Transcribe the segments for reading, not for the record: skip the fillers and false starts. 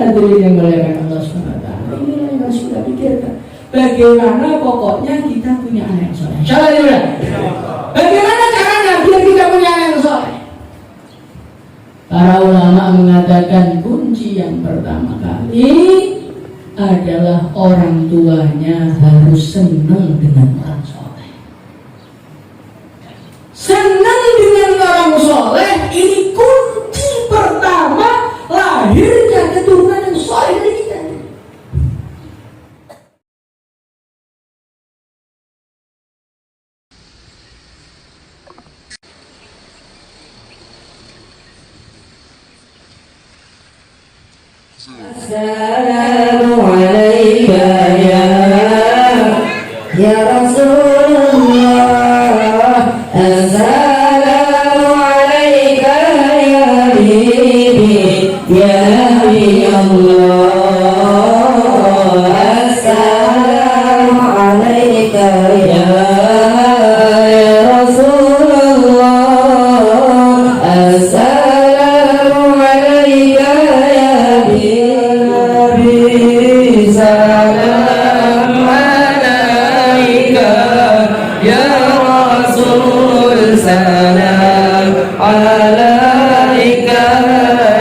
Hadirin yang muliakan Allah SWT, inilah yang harus kita pikirkan. Bagaimana pokoknya kita punya anak yang soleh. Insyaallah. Bagaimana caranya biar kita punya anak yang soleh? Para ulama mengatakan kunci yang pertama kali adalah orang tuanya harus senang dengan orang soleh. Senang dengan orang soleh ini kunci pertama lahirnya keturunan yang soleh dari kita. Assalamualaikum ya Rasulullah. Assalamualaikum ya Bibi ya Nabi Allah. Assalamualaikum ya Rasulullah. Assalamualaikum ya Bibi salam alaika ya Rasul salam alaika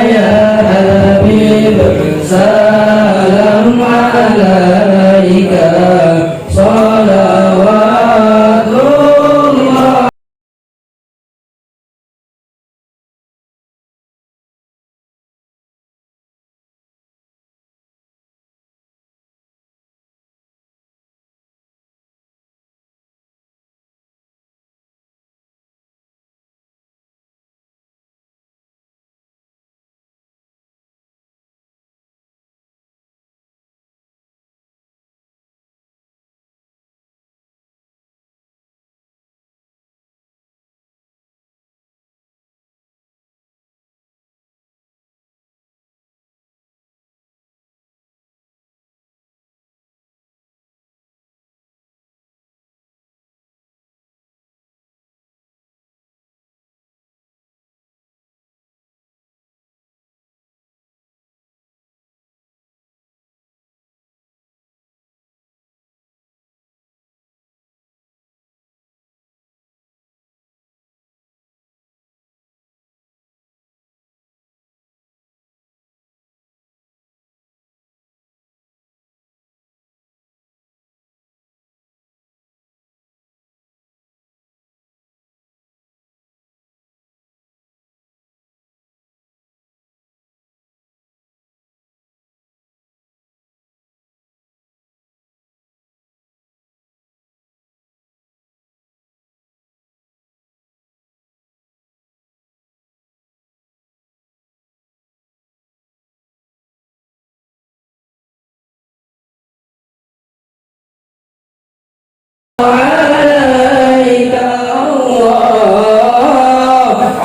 ya Habib salam alaika salawatullah.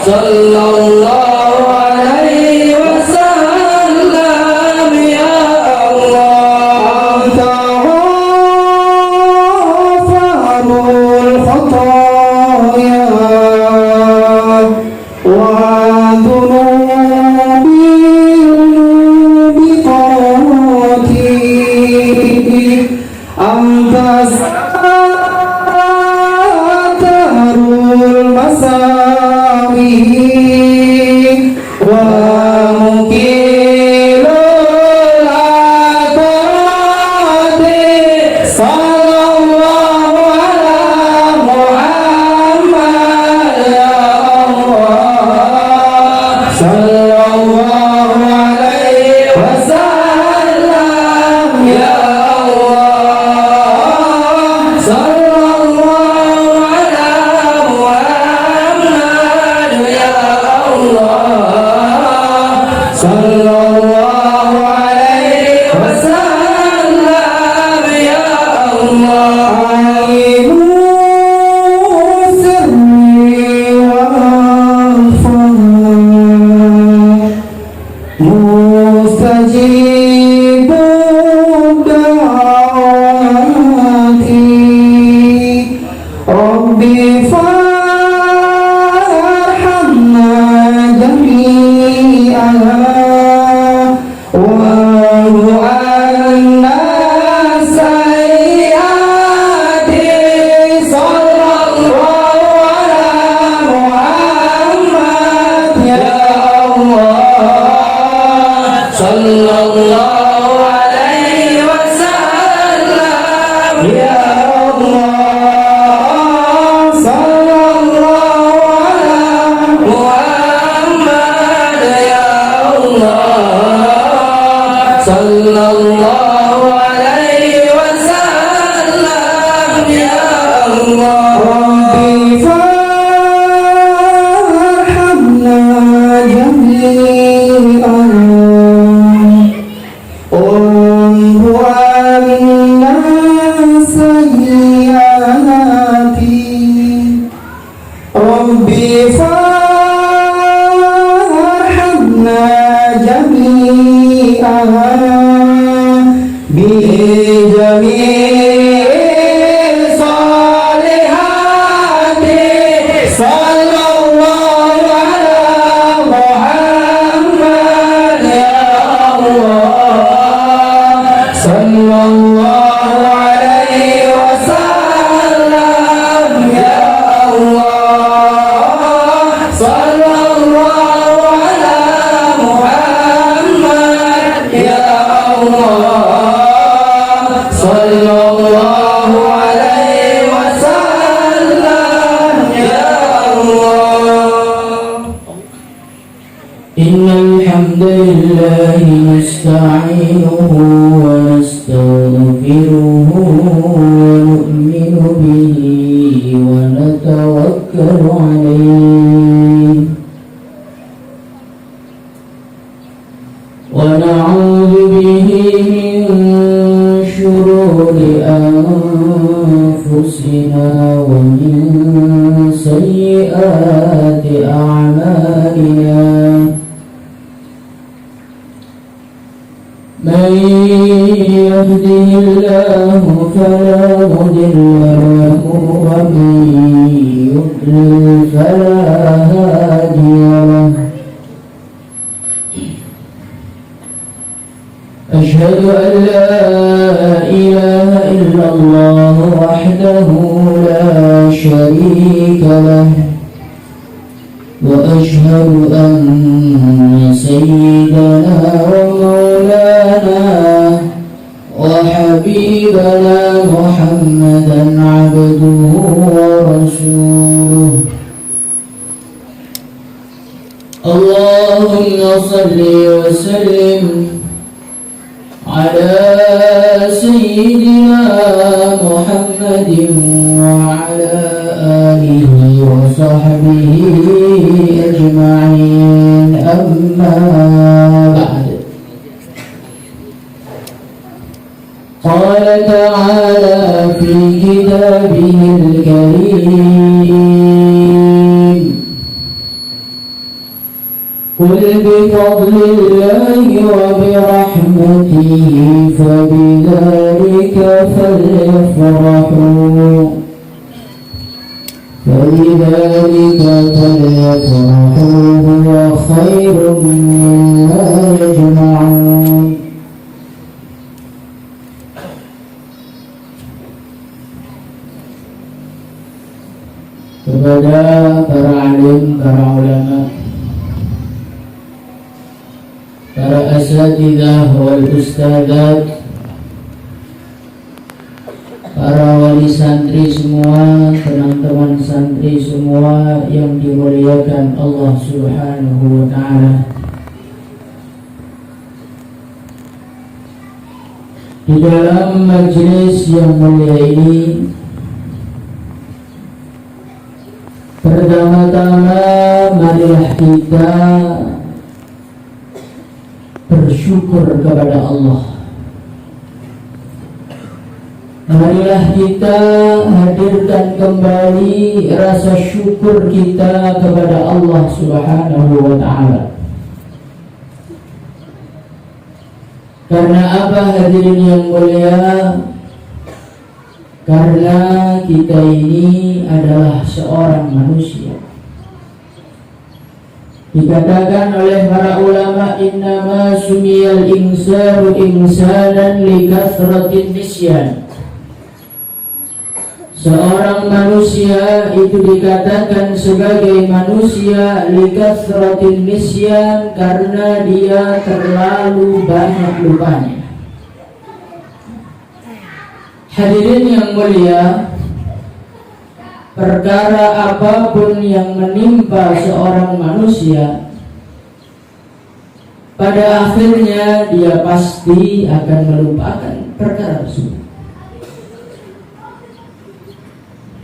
Sallallahu alaihi wasallam ya Allah. Ta'afarul khataya wa dhunubi biqati amtas atarul masawi wa mukilul atarati sallallahu ala Muhammad ya Allah. Sallallahu alaihi wasallam ya Allah. Sallallahu ala Muhammad ya Allah. Sallallahu alaihi wasallam ya Allah. Alimu sirri wa akhfa mustajibu da'wati Rabbi farhamna jami'an sallallahu alaihi wasallam ya Allah. Rabbi farhamna jami'an umhuanna sayyiati. Rabbi farhamna jami'an bi jami'il salihati. Sallallahu ala Muhammad ya Allah. Sallallahu alaihi wasallam ya Allah. Sallallahu ala Muhammad ya Allah. Sallallahu alaihi wasallam ya Allah. Innal hamdalillah nasta'inuhu wa nastaghfiruhu wa nu'minu bihi wa natawakkalu alayhi wa na'udzu bihi min shururi anfusina wa min sayyiati a'malina. من يهده الله فلا مضل له ومن يضلل فلا هادي له. أشهد أن لا إله إلا الله وحده لا شريك له وأشهد أن سيدنا ومولانا وحبيبنا محمدا عبده ورسوله. اللهم صل وسلم على سيدنا محمد وعلى آله وصحبه أجمعين. أما بعد، قال تعالى في كتابه الكريم: قل بفضل الله وبرحمته فبذلك فليفرحوا هو خير مما يجمعون. Kepada para alim, para ulama, para asatidzah wal ustadzat, para wali santri semua, teman-teman santri semua yang dimuliakan Allah Subhanahu wa ta'ala. Di dalam majelis yang mulia ini, pertama-tama marilah kita bersyukur kepada Allah. Marilah kita hadirkan kembali rasa syukur kita kepada Allah Subhanahu wa ta'ala. Karena apa hadirin yang mulia? Karena kita ini adalah seorang manusia. Dikatakan oleh para ulama, innama sumiyal insanu insanan likasratin nisyan. Seorang manusia itu dikatakan sebagai manusia likasratin nisyan karena dia terlalu banyak lupanya. Hadirin yang mulia, perkara apapun yang menimpa seorang manusia, pada akhirnya dia pasti akan melupakan perkara tersebut.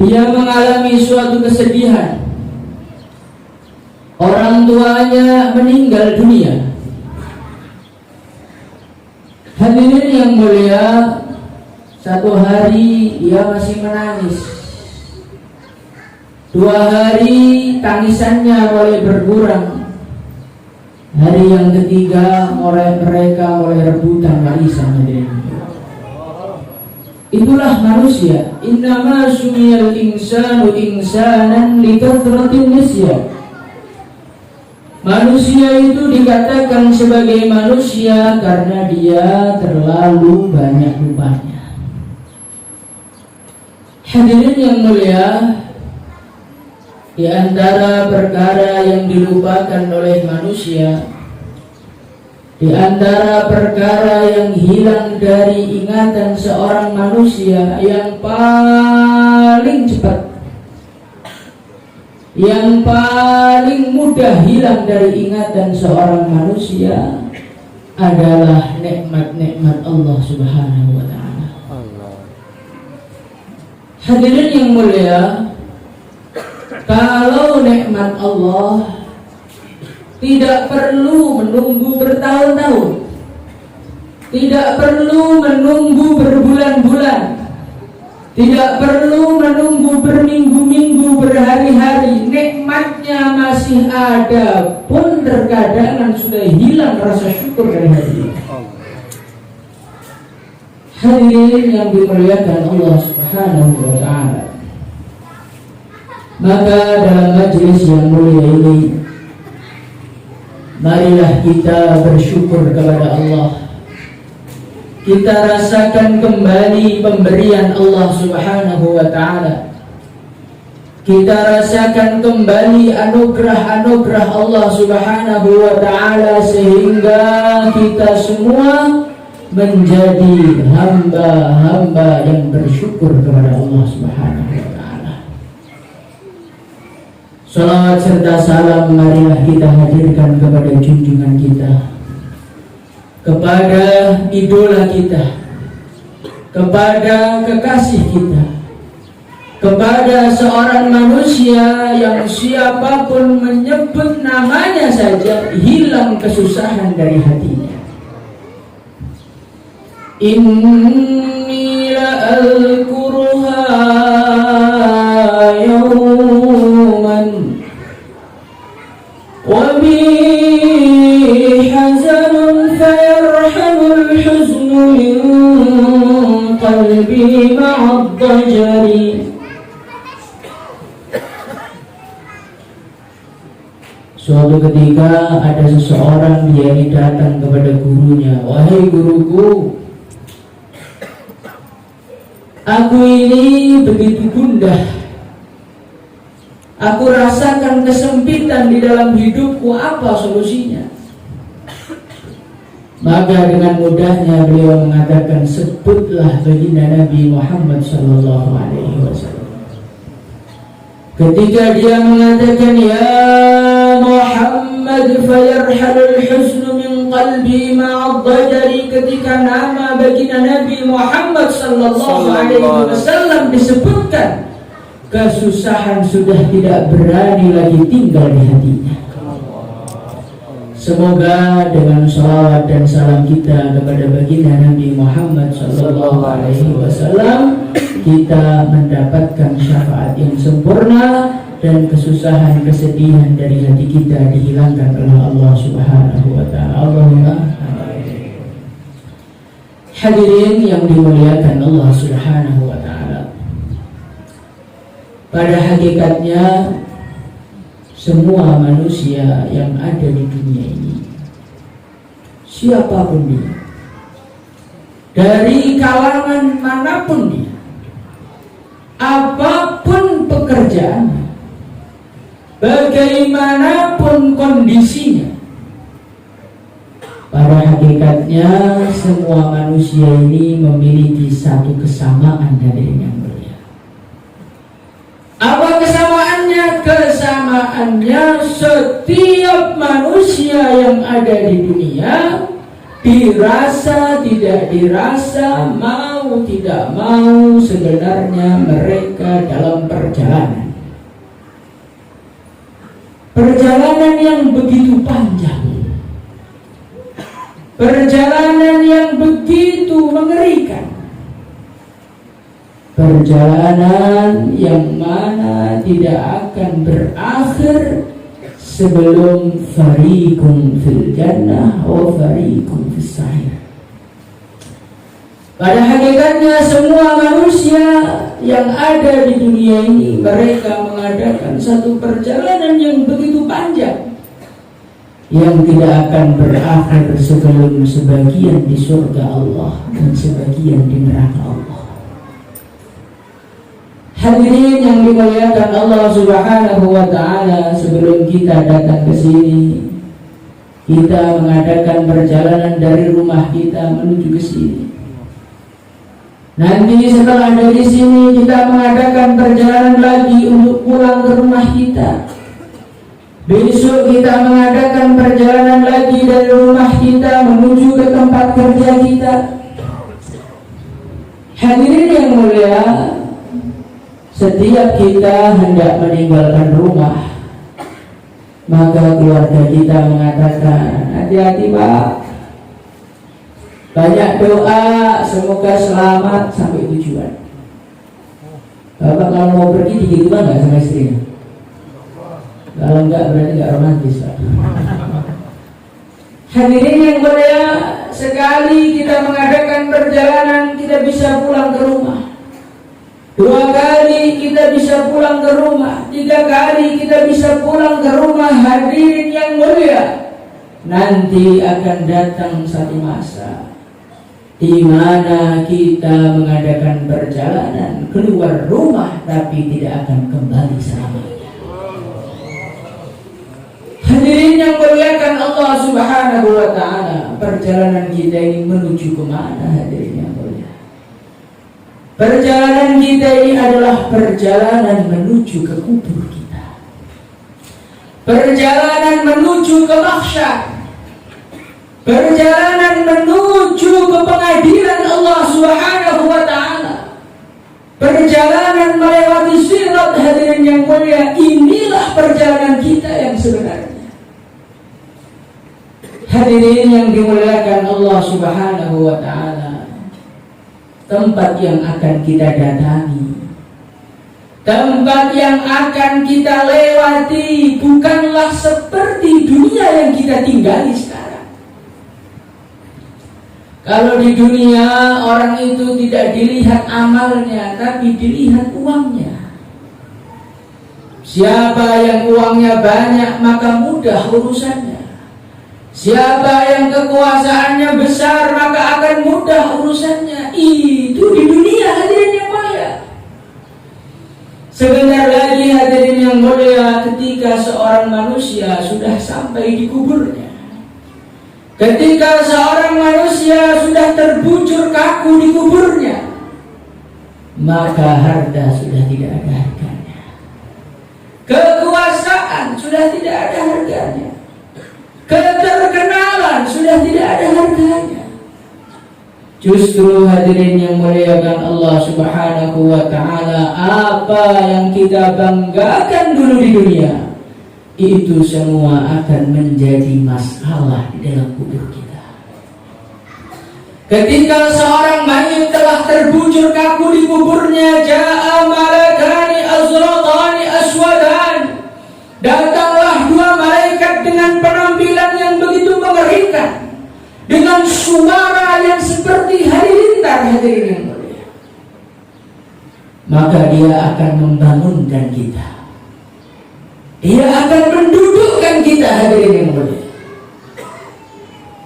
Dia mengalami suatu kesedihan, orang tuanya meninggal dunia. Hadirin yang mulia, satu hari dia masih menangis, 2 hari tangisannya mulai berkurang, hari yang ketiga mereka mulai rebutan warisan. Hadirin, itulah manusia. Innama sumiyal insanu insanan likathratin nisyan. Manusia itu dikatakan sebagai manusia karena dia terlalu banyak lupanya. Hadirin yang mulia, di antara perkara yang dilupakan oleh manusia, di antara perkara yang hilang dari ingatan seorang manusia yang paling cepat, yang paling mudah hilang dari ingatan seorang manusia adalah nikmat-nikmat Allah Subhanahu wa ta'ala. Hadirin yang mulia, kalau nikmat Allah tidak perlu menunggu bertahun-tahun, tidak perlu menunggu berbulan-bulan, tidak perlu menunggu berminggu-minggu, berhari-hari. Nikmatnya masih ada, pun terkadang sudah hilang rasa syukur dari hati. Hadirin yang dimuliakan Allah Subhanahu wa ta'ala, maka dalam majelis yang mulia ini, marilah kita bersyukur kepada Allah. Kita rasakan kembali pemberian Allah Subhanahu wa ta'ala. Kita rasakan kembali anugerah-anugerah Allah Subhanahu wa ta'ala, sehingga kita semua menjadi hamba-hamba yang bersyukur kepada Allah Subhanahu wa ta'ala. Salawat serta salam marilah kita hadirkan kepada junjungan kita, kepada idola kita, kepada kekasih kita, kepada seorang manusia yang siapapun menyebut namanya saja hilang kesusahan dari hatinya. Inni la'alkuruha yawman wa bi hazanun fayarhamul huznu min qalbi ma'ad-dajari. Suatu ketika ada seseorang yang datang kepada gurunya, "Wahai guruku, aku ini begitu gundah. Aku rasakan kesempitan di dalam hidupku, apa solusinya?" Maka dengan mudahnya beliau mengatakan, sebutlah baginda Nabi Muhammad SAW. Ketika dia mengatakan, "Ya Muhammad, fayarhalul huznu min qalbi ma'ad-dajari," ketika nama baginda Nabi Muhammad SAW disebutkan, kesusahan sudah tidak berani lagi tinggal di hatinya. Semoga dengan salawat dan salam kita kepada baginda Nabi Muhammad SAW, kita mendapatkan syafaat yang sempurna dan kesusahan, kesedihan dari hati kita dihilangkan oleh Allah Subhanahu wa ta'ala. Allahumma amin. Hadirin yang dimuliakan Allah Subhanahu wa ta'ala, pada hakikatnya semua manusia yang ada di dunia ini, siapapun dia, dari kalangan manapun dia, apapun pekerjaannya, bagaimanapun kondisinya, pada hakikatnya semua manusia ini memiliki satu kesamaan dari yang mulia. Apa kesamaannya? Kesamaannya setiap manusia yang ada di dunia, dirasa tidak dirasa, mau tidak mau, sebenarnya mereka dalam perjalanan. Perjalanan yang begitu panjang, perjalanan yang begitu mengerikan, perjalanan yang mana tidak akan berakhir sebelum fariqun fil jannah wa fariqun fis sa'ir. Pada hakikatnya semua manusia yang ada di dunia ini, mereka mengadakan satu perjalanan yang begitu panjang, yang tidak akan berakhir sebelum sebagian di surga Allah dan sebagian di neraka Allah. Hadirin yang dimuliakan Allah Subhanahu wa taala, sebelum kita datang ke sini, kita mengadakan perjalanan dari rumah kita menuju ke sini. Nanti setelah dari sini kita mengadakan perjalanan lagi untuk pulang ke rumah kita. Besok kita mengadakan perjalanan lagi dari rumah kita menuju ke tempat kerja kita. Hadirin yang mulia, setiap kita hendak meninggalkan rumah, maka keluarga kita mengatakan, hati-hati Pak, banyak doa, semoga selamat sampai tujuan. Bapak kalau mau pergi digitu kan nggak sama istrinya? Kalau enggak berarti nggak romantis Pak. Hadirin yang mulia, sekali kita mengadakan perjalanan kita bisa pulang ke rumah. 2 kali kita bisa pulang ke rumah, 3 kali kita bisa pulang ke rumah. Hadirin yang mulia, nanti akan datang satu masa di mana kita mengadakan perjalanan keluar rumah tapi tidak akan kembali selamanya. Hadirin yang muliakan Allah Subhanahu wa taala, perjalanan kita ini menuju kemana hadirin yang mulia? Perjalanan kita ini adalah perjalanan menuju ke kubur kita, perjalanan menuju ke mahsyar, perjalanan menuju ke pengadilan Allah Subhanahu wa taala, perjalanan melewati sirat. Hadirin yang mulia, inilah perjalanan kita yang sebenarnya. Hadirin yang dimuliakan Allah Subhanahu wa taala, tempat yang akan kita datangi, tempat yang akan kita lewati bukanlah seperti dunia yang kita tinggali sekarang. Kalau di dunia orang itu tidak dilihat amalnya, tapi dilihat uangnya. Siapa yang uangnya banyak maka mudah urusannya. Siapa yang kekuasaannya besar maka akan mudah urusannya. Itu di dunia hadirin yang mulia. Sebentar lagi hadirin yang mulia, ketika seorang manusia sudah sampai di kuburnya, ketika seorang manusia sudah terbujur kaku di kuburnya, maka harta sudah tidak ada harganya, kekuasaan sudah tidak ada harganya, keterkenalan sudah tidak ada harganya. Justru hadirin yang muliakan Allah Subhanahu wa ta'ala, apa yang kita banggakan dulu di dunia, itu semua akan menjadi masalah di dalam kubur kita. Ketika seorang mayit telah terbujur kaku di kuburnya, ja'a malakani azraqani aswadan, datanglah 2 malaikat dengan penampilan yang begitu mengerikan, dengan suara yang seperti halilintar hadirin yang mulia. Maka dia akan membangunkan kita, dia akan mendudukkan kita hadirin yang mulia.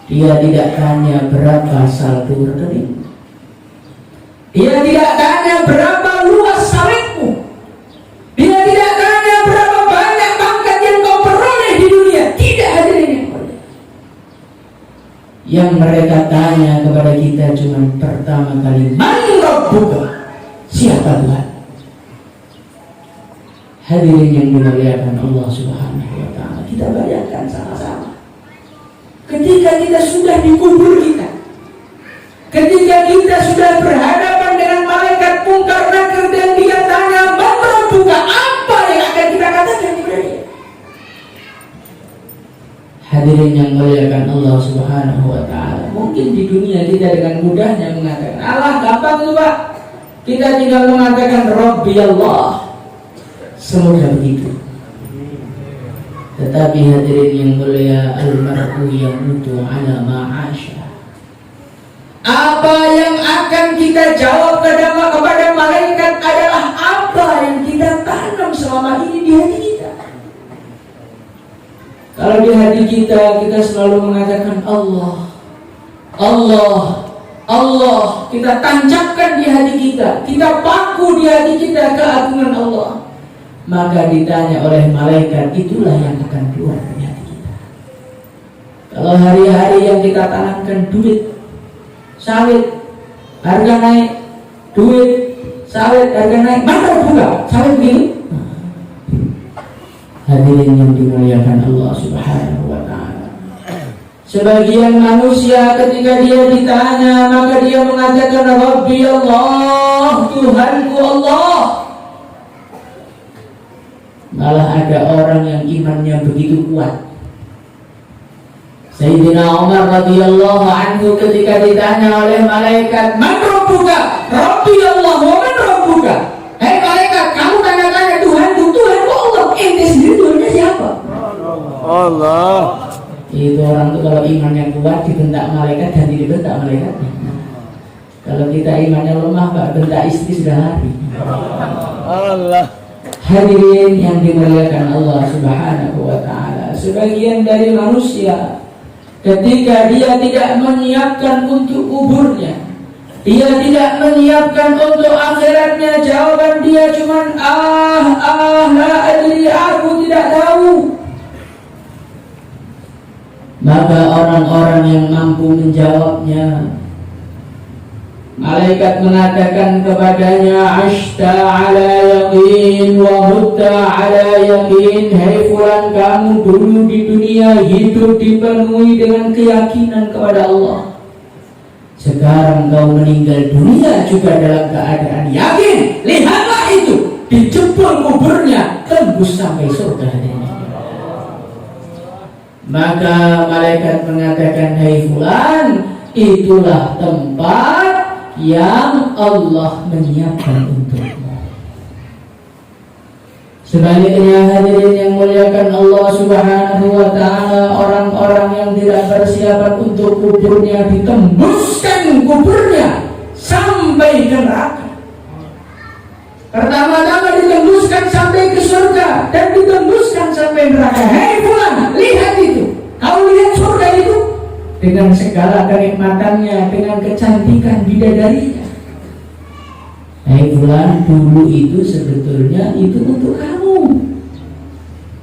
Dia tidak tanya berapa saldo rekening, dia tidak tanya berapa luas sawitmu, dia tidak tanya berapa banyak pangkat yang kau peroleh di dunia. Tidak hadirin yang mulia. Yang mereka tanya kepada kita cuma pertama kali, man rabbuka, siapa Tuhan? Hadirin yang dimuliakan Allah Subhanahu wa taala, kita bayangkan sama-sama. Ketika kita sudah dikubur kita, ketika kita sudah berhadapan dengan malaikat Munkar Nakir dan dia tanya, "Man rabbuka?" Apa yang akan kita katakan kepada dia? Hadirin yang muliakan Allah Subhanahu wa taala, mungkin di dunia kita dengan mudahnya mengatakan, "Allah, gampang tuh, Pak. Kita tinggal mengatakan Rabbi Allah." Semoga begitu. Tetapi hadirin yang mulia, al-mar'u yamutu ala ma'asya. Apa yang akan kita jawab kepada malaikat adalah apa yang kita tanam selama ini di hati kita. Kalau di hati kita selalu mengatakan Allah, Allah, Allah, kita tancapkan di hati kita paku di hati kita keagungan Allah. Maka ditanya oleh malaikat, itulah yang akan keluar dari hati kita. Kalau hari-hari yang kita tanamkan duit, sawit, harga naik, duit, sawit, harga naik, mana buka, sawit begini. Hadirin yang dimuliakan Allah Subhanahu wa taala. Sebagian manusia ketika dia ditanya, maka dia mengatakan Rabbi Allah, Tuhanku Allah. Malah ada orang yang imannya begitu kuat. Sayyidina Umar radhiyallahu anhu ketika ditanya oleh malaikat, "Man rabbuka?" "Rabbi Allah." "Wa man rabbuka?" "Hei malaikat, kamu tanya-tanya Tuhanku Allah." Ente sendiri Tuhannya siapa? Allah. Itu orang tuh kalau imannya kuat dibentak malaikat dan dibentak malaikatnya. Kalau kita imannya lemah, Pak, bentak istri sudah lari. Allah. Hadirin yang dimuliakan Allah Subhanahu wa taala, sebagian dari manusia ketika dia tidak menyiapkan untuk kuburnya, dia tidak menyiapkan untuk akhiratnya, jawaban dia cuman la adri, aku tidak tahu. Maka orang-orang yang mampu menjawabnya, malaikat mengatakan kepadanya, "Ashta ala yaqin wa mutta ala yaqin." Hai fulan, kamu dulu di dunia hidup dipenuhi dengan keyakinan kepada Allah. Sekarang kau meninggal dunia juga dalam keadaan yakin. Lihatlah itu, dijebol kuburnya, tembus sampai surga. Maka malaikat mengatakan, "Hai fulan, itulah tempat yang Allah menyiapkan untukmu." Sebaliknya hadirin yang muliakan Allah Subhanahu wa taala, orang-orang yang tidak persiapan untuk kuburnya ditembuskan kuburnya sampai ke neraka. Pertama-tama ditembuskan sampai ke surga dan ditembuskan sampai neraka. Hei fulan, lihat itu. Kau lihat surga itu? Dengan segala kenikmatannya, dengan kecantikan bidadarinya. Hai fulan, dulu itu sebetulnya itu untuk kamu.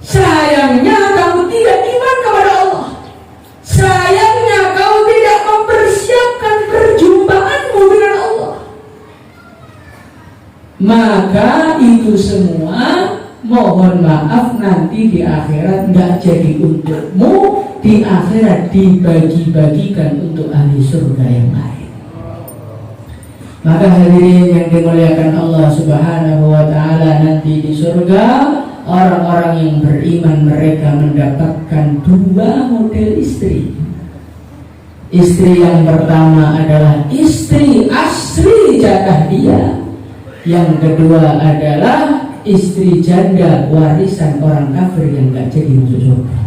Sayangnya kamu tidak iman kepada Allah. Sayangnya kau tidak mempersiapkan perjumpaanmu dengan Allah. Maka itu semua mohon maaf nanti di akhirat nggak jadi untukmu. Di akhirat dibagi-bagikan untuk ahli surga yang lain. Maka hadirin yang dimuliakan Allah Subhanahu wa taala, nanti di surga orang-orang yang beriman mereka mendapatkan dua model istri. Istri yang pertama adalah istri asli jatah dia. Yang kedua adalah istri janda warisan orang kafir yang gak jadi masuk surga.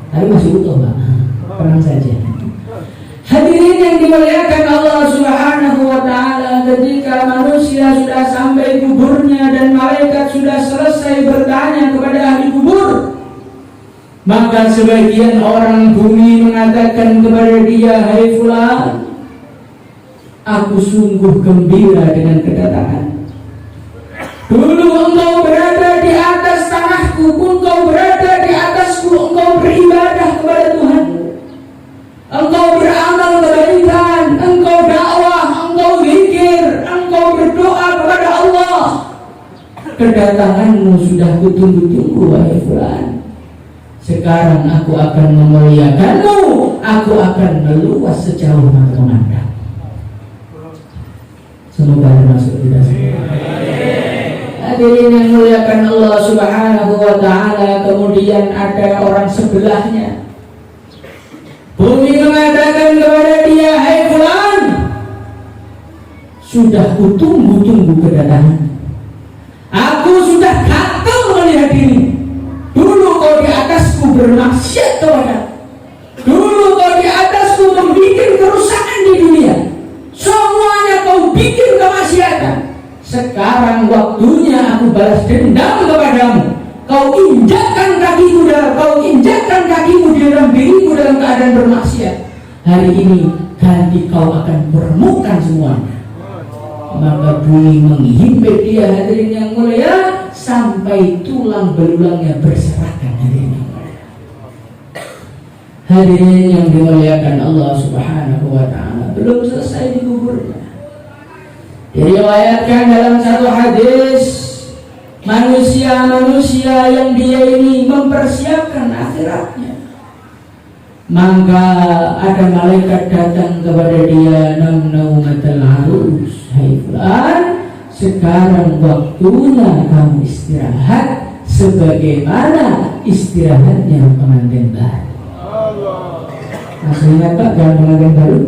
Tapi masih utuh, Pak. Tenang saja. Hadirin yang dimuliakan Allah Subhanahu wa taala, ketika manusia sudah sampai kuburnya dan malaikat sudah selesai bertanya kepada ahli kubur, maka sebagian orang bumi mengatakan kepada dia, "Hai fulan, aku sungguh gembira dengan kedatangan. Dulu engkau berada di atas tanahku, pun engkau berada di atasku, engkau beribadah kepada Tuhanmu. Engkau beramal kebaikan, engkau dakwah, engkau zikir, engkau berdoa kepada Allah. kedatanganmu sudah kutunggu-tunggu wahai fulan. Sekarang aku akan memuliakanmu, aku akan meluas sejauh mata memandang. Semoga termasuk kita semua. Hadirin yang muliakan Allah Subhanahu wa ta'ala. Kemudian ada orang sebelahnya, bumi mengatakan kepada dia, hai fulan, sudah kutunggu-tunggu kedatangan. Aku sudah gatal melihat diri. Dulu kau di atasku bermaksiat kepada, dulu kau di atasku membuat kerusakan di dunia, semuanya kau bikin kemaksiatan. Sekarang waktunya aku balas dendam kepadamu. Kau injakkan kakimu di dalam dirimu dalam keadaan bermaksiat. Hari ini ganti kau akan bermukan semuanya. Maka bumi menghimpit dia, hadirin yang mulia, sampai tulang belulangnya berserakan, hadirin yang mulia. Hadirin yang dimuliakan Allah Subhanahu wa ta'ala, belum selesai dikuburnya. Diriwayatkan dalam satu hadis, manusia-manusia yang dia ini mempersiapkan akhiratnya, maka ada malaikat datang kepada dia, naumatal arus, hai fulan, sekarang waktunya kamu istirahat sebagaimana istirahatnya pengantin baru. Masih ingat Pak, jangan pengantin baru?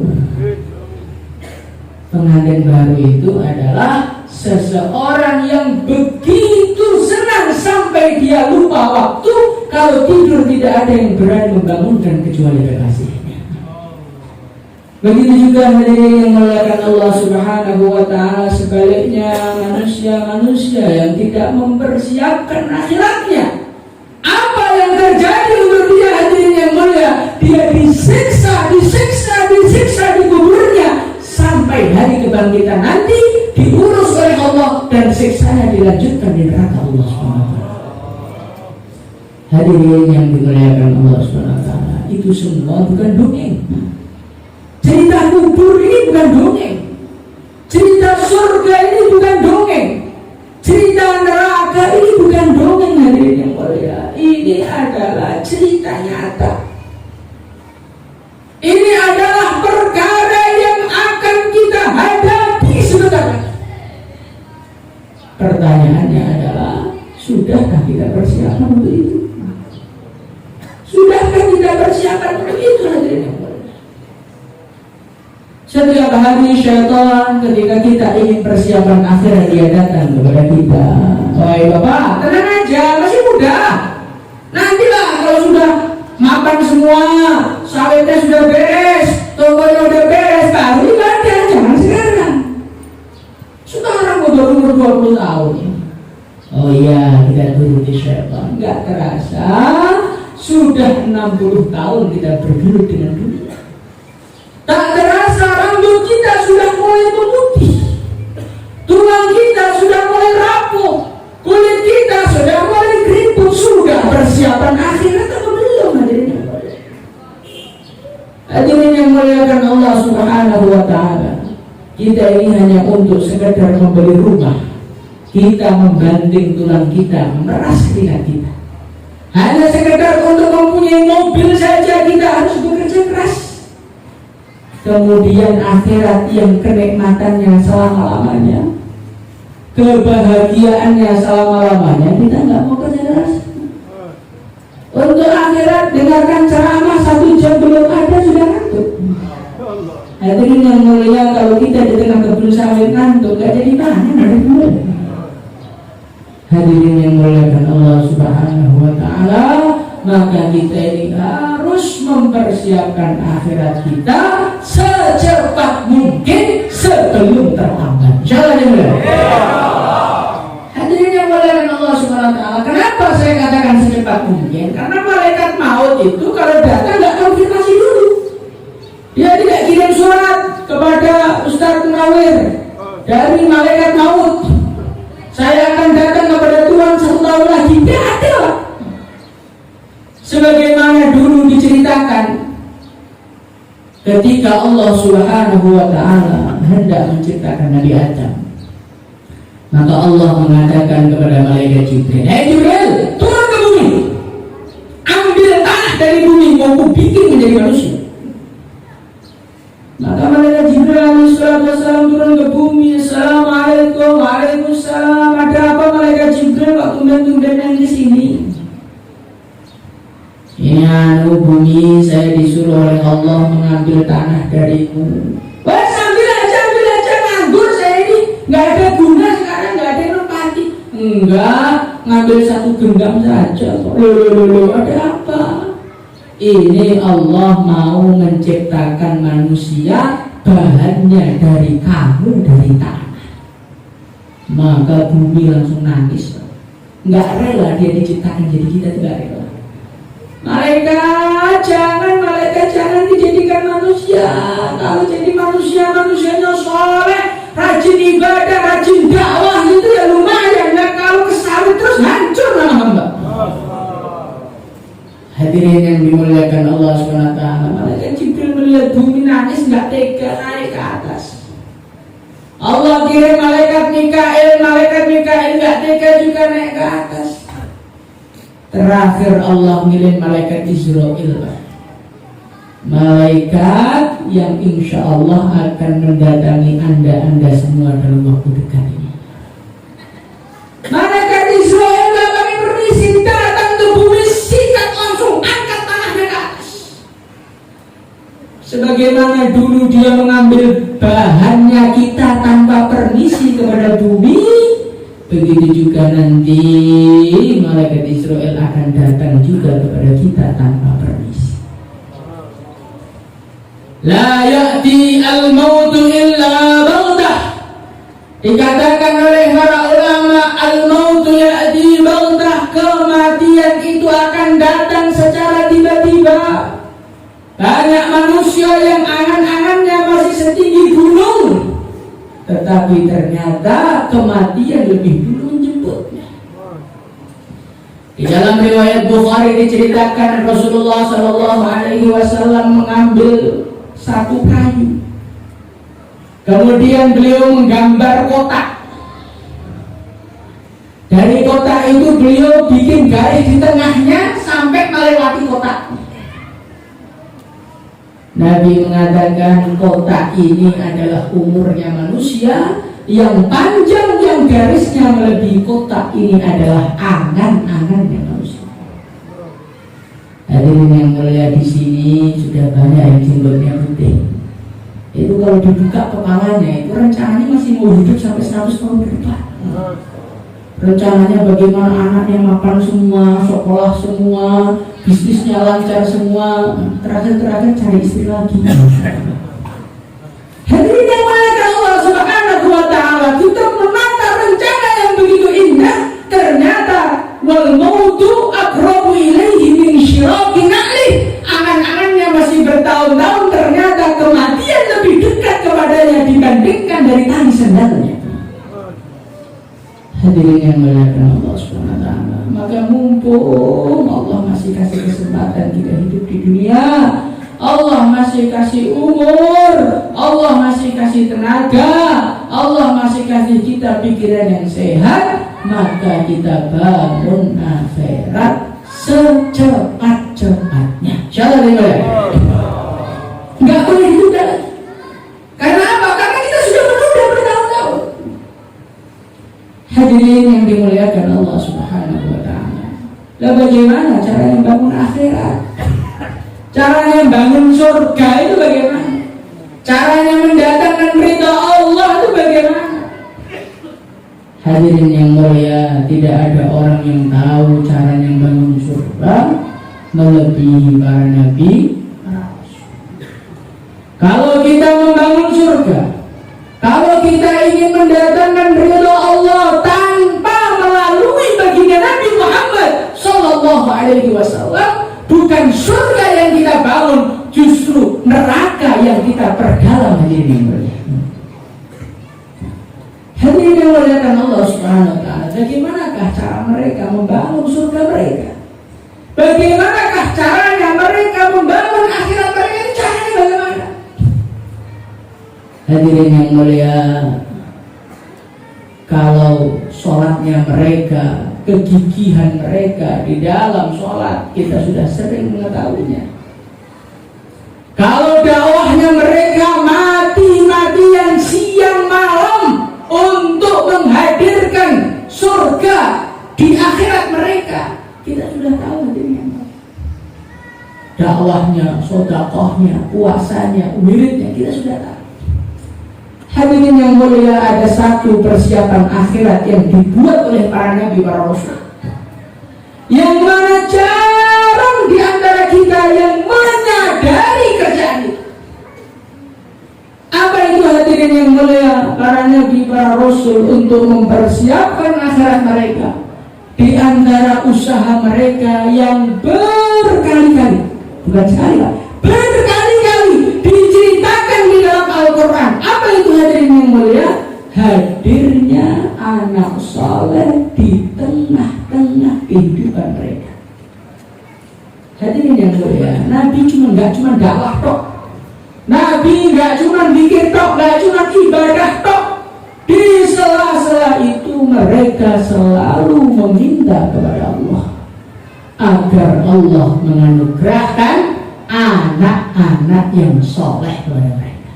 Pengantin baru itu adalah seseorang yang begitu senang sampai dia lupa waktu. Kalau tidur tidak ada yang berani membangunkan kecuali kekasihnya. Begitu juga hadirin yang memuliakan Allah Subhanahu wa ta'ala. Sebaliknya, manusia-manusia yang tidak mempersiapkan akhiratnya, apa yang terjadi untuk dia, hadirin yang mulia? Dia disiksa di kuburnya sampai hari kebangkitan nanti, diurus oleh Allah dan siksanya dilanjutkan di neraka Allah SWT. Hadirin yang dimuliakan Allah SWT, itu semua bukan dongeng. Cerita kubur ini bukan dongeng. Cerita surga ini bukan dongeng. Cerita neraka ini bukan dongeng, hadirin yang mulia. Ini adalah cerita nyata. Ini adalah perkara yang akan kita hadapi sebentar lagi. Pertanyaannya adalah, sudahkah kita persiapan untuk itu? Sudahkah kita persiapan untuk itu, hadirin yang mulia? Setiap hari syaitan ketika kita ingin persiapan akhirat, dia datang kepada kita. Wahai bapak, tenang aja, masih muda. Nantilah kalau sudah makan semua, sawitnya sudah beres, tokonya sudah beres, baru ibadah. Jangan sekarang. Sekarang baru umur 20 tahun. Oh iya, kita turuti syaitan. Enggak terasa sudah 60 tahun kita bergelut dengan dunia. Tak terasa rambut kita sudah mulai memutih, tulang kita sudah mulai rapuh, kulit kita sudah mulai keriput. Sudah persiapan akhirat atau belum, hadirin yang mulia? Hadirin yang muliakan Allah Subhanahu wa ta'ala, kita ini hanya untuk sekedar membeli rumah, kita membanting tulang kita, memeras keringat kita. Hanya sekedar untuk mempunyai mobil saja kita harus bekerja keras. Kemudian akhirat yang kenikmatannya selama-lamanya, kebahagiaannya selama-lamanya, kita nggak mau kerja keras. Untuk akhirat, dengarkan ceramah 1 jam belum ada sudah ngantuk. Hadirin yang mulia, kalau kita di tengah kebun sawit ngantuk, gak jadi panen. Hadirin yang muliakan Allah Subhanahu wa ta'ala, maka kita ini harus mempersiapkan akhirat kita secepat mungkin sebelum terlambat. Insyaallah ya. Hadirin yang muliakan Allah Subhanahu wa ta'ala, kenapa saya katakan secepat mungkin? Karena malaikat maut itu kalau datang nggak konfirmasi dulu. Dia tidak kirim surat kepada Ustaz Munawir dari malaikat maut, saya akan datang kepada Tuhan 1 tahun lagi. Tidak ada. Sebagaimana dulu diceritakan ketika Allah Subhanahu wa ta'ala hendak menciptakan Nabi Adam. Maka Allah mengatakan kepada malaikat Jibril, "Hei Jibril, turun ke bumi. Ambil tanah dari bumi, mau aku bikin menjadi manusia." Maka malaikat Jibril alaihissalam turun ke bumi. Assalamualaikum, waalaikumsalam. Ada apa malaikat Jibril kok tumben-tumbenan di sini? Ini bumi, saya disuruh oleh Allah mengambil tanah darimu. Wah, ambil aja, nganggur saya ini, nggak ada guna sekarang, nggak ada yang nempati. Enggak, ngambil satu genggam saja. Loh, ada apa? Ini Allah mau menciptakan manusia, bahannya dari kamu, dari tanah. Maka bumi langsung nangis. Nggak rela dia diciptakan jadi kita, tidak rela. Malaikat jangan dijadikan manusia. Kalau jadi manusia, manusianya soleh, rajin ibadah, rajin dakwah, itu ya lumayan. Nah, kalau kesawit terus hancur nama hamba. Hadirin yang dimuliakan Allah SWT, malaikat Jibril melihat bumi nangis, nggak tega, naik ke atas. Allah kirim malaikat Mikail nggak tega juga naik ke atas. Terakhir Allah ngirim malaikat Israil, malaikat yang insya Allah akan mendatangi anda semua dalam waktu dekat ini. Malaikat Israil nggak pakai permisi, datang ke bumi, sikat langsung, angkat tanahnya ke atas. Sebagaimana dulu dia mengambil bahannya kita tanpa permisi kepada bumi, begitu juga nanti malaikat Israel akan datang juga kepada kita tanpa permisi. La ya'ti al-mautu illa baghtah. Dikatakan oleh para ulama, al-mautu ya'ti baghtah, kematian itu akan datang secara tiba-tiba. Banyak manusia yang angan-angannya masih setinggi gunung, tetapi ternyata kematian lebih dulu menjemputnya. Di dalam riwayat Bukhari diceritakan Rasulullah SAW mengambil satu kayu, kemudian beliau menggambar kotak. Dari kotak itu beliau bikin garis di tengahnya sampai melewati kotak. Nabi mengatakan kotak ini adalah umurnya manusia, yang panjang, yang garisnya melebihi kotak ini adalah angan-angannya manusia. Hadirin yang mulia, di sini sudah banyak yang jenggotnya putih. Itu kalau dibuka kepalanya, itu rencananya masih mau hidup sampai 100 tahun ke depan. Rencananya bagaimana anaknya makan semua, sekolah semua, bisnisnya lancar semua, terakhir cari istri lagi. Hadirin yang muliakan Allah Subhanahu wa ta'ala, kita menata rencana yang begitu indah, ternyata wal mautu aqrabu ilaihi min syiraqi na'lih. Angan-angannya masih bertahun-tahun, ternyata kematian lebih dekat kepadanya dibandingkan dari tali sandalnya. Hadirin yang muliakan Allah SWT, maka mumpung Allah masih kasih kesempatan kita hidup di dunia, Allah masih kasih umur, Allah masih kasih tenaga, Allah masih kasih kita pikiran yang sehat, maka kita bangun akhirat secepat-cepatnya. Insyaallah dimulai. Enggak boleh ditunda lagi. Karena apa? Karena kita sudah menunda bertahun-tahun. Hadirin yang dimuliakan Allah Subhanahu wa ta'ala, lah bagaimana caranya bangun akhirat? Caranya bangun surga itu bagaimana? Caranya mendatangkan ridha Allah itu bagaimana? Hadirin yang mulia, tidak ada orang yang tahu caranya bangun surga melebihi para nabi. Kalau kita membangun surga, kalau kita ingin mendatangkan ridha Allah tanpa melalui baginda Nabi Muhammad Sallallahu Alaihi Wasallam, bukan surga yang kita bangun, justru neraka yang kita perdalam. Hadirin yang muliakan Allah Subhanahu Wa Taala, bagaimanakah cara mereka membangun surga mereka? Bagaimanakah caranya mereka membangun akhirat mereka? Caranya bagaimana? Hadirin yang mulia, Kalau sholatnya mereka, kegigihan mereka di dalam sholat, kita sudah sering mengetahuinya. Kalau dakwahnya mereka mati-matian siang malam untuk menghadirkan surga di akhirat mereka, kita sudah tahu hadirin. Dakwahnya, sedekahnya, puasanya, wiridnya, kita sudah tahu. Hadirin yang mulia, ada satu persiapan akhirat yang dibuat oleh para nabi, para rasul, yang mana jarang di antara kita yang menyadari kerjaan itu. Apa itu hadirin yang mulia? Para nabi, para rasul untuk mempersiapkan akhirat mereka, di antara usaha mereka yang berkali-kali, bukan sekali Pak, berkali-kali diceritakan di dalam Al-Quran. Apa itu hadirin yang mulia? Hadirnya anak soleh di tengah-tengah kehidupan mereka. Hadirin yang mulia, Nabi nggak cuma dakwah tok, Nabi nggak cuma bikin tok, nggak cuma ibadah tok. Di sela-sela itu mereka selalu meminta kepada Allah agar Allah menganugerahkan anak-anak yang soleh kepada mereka.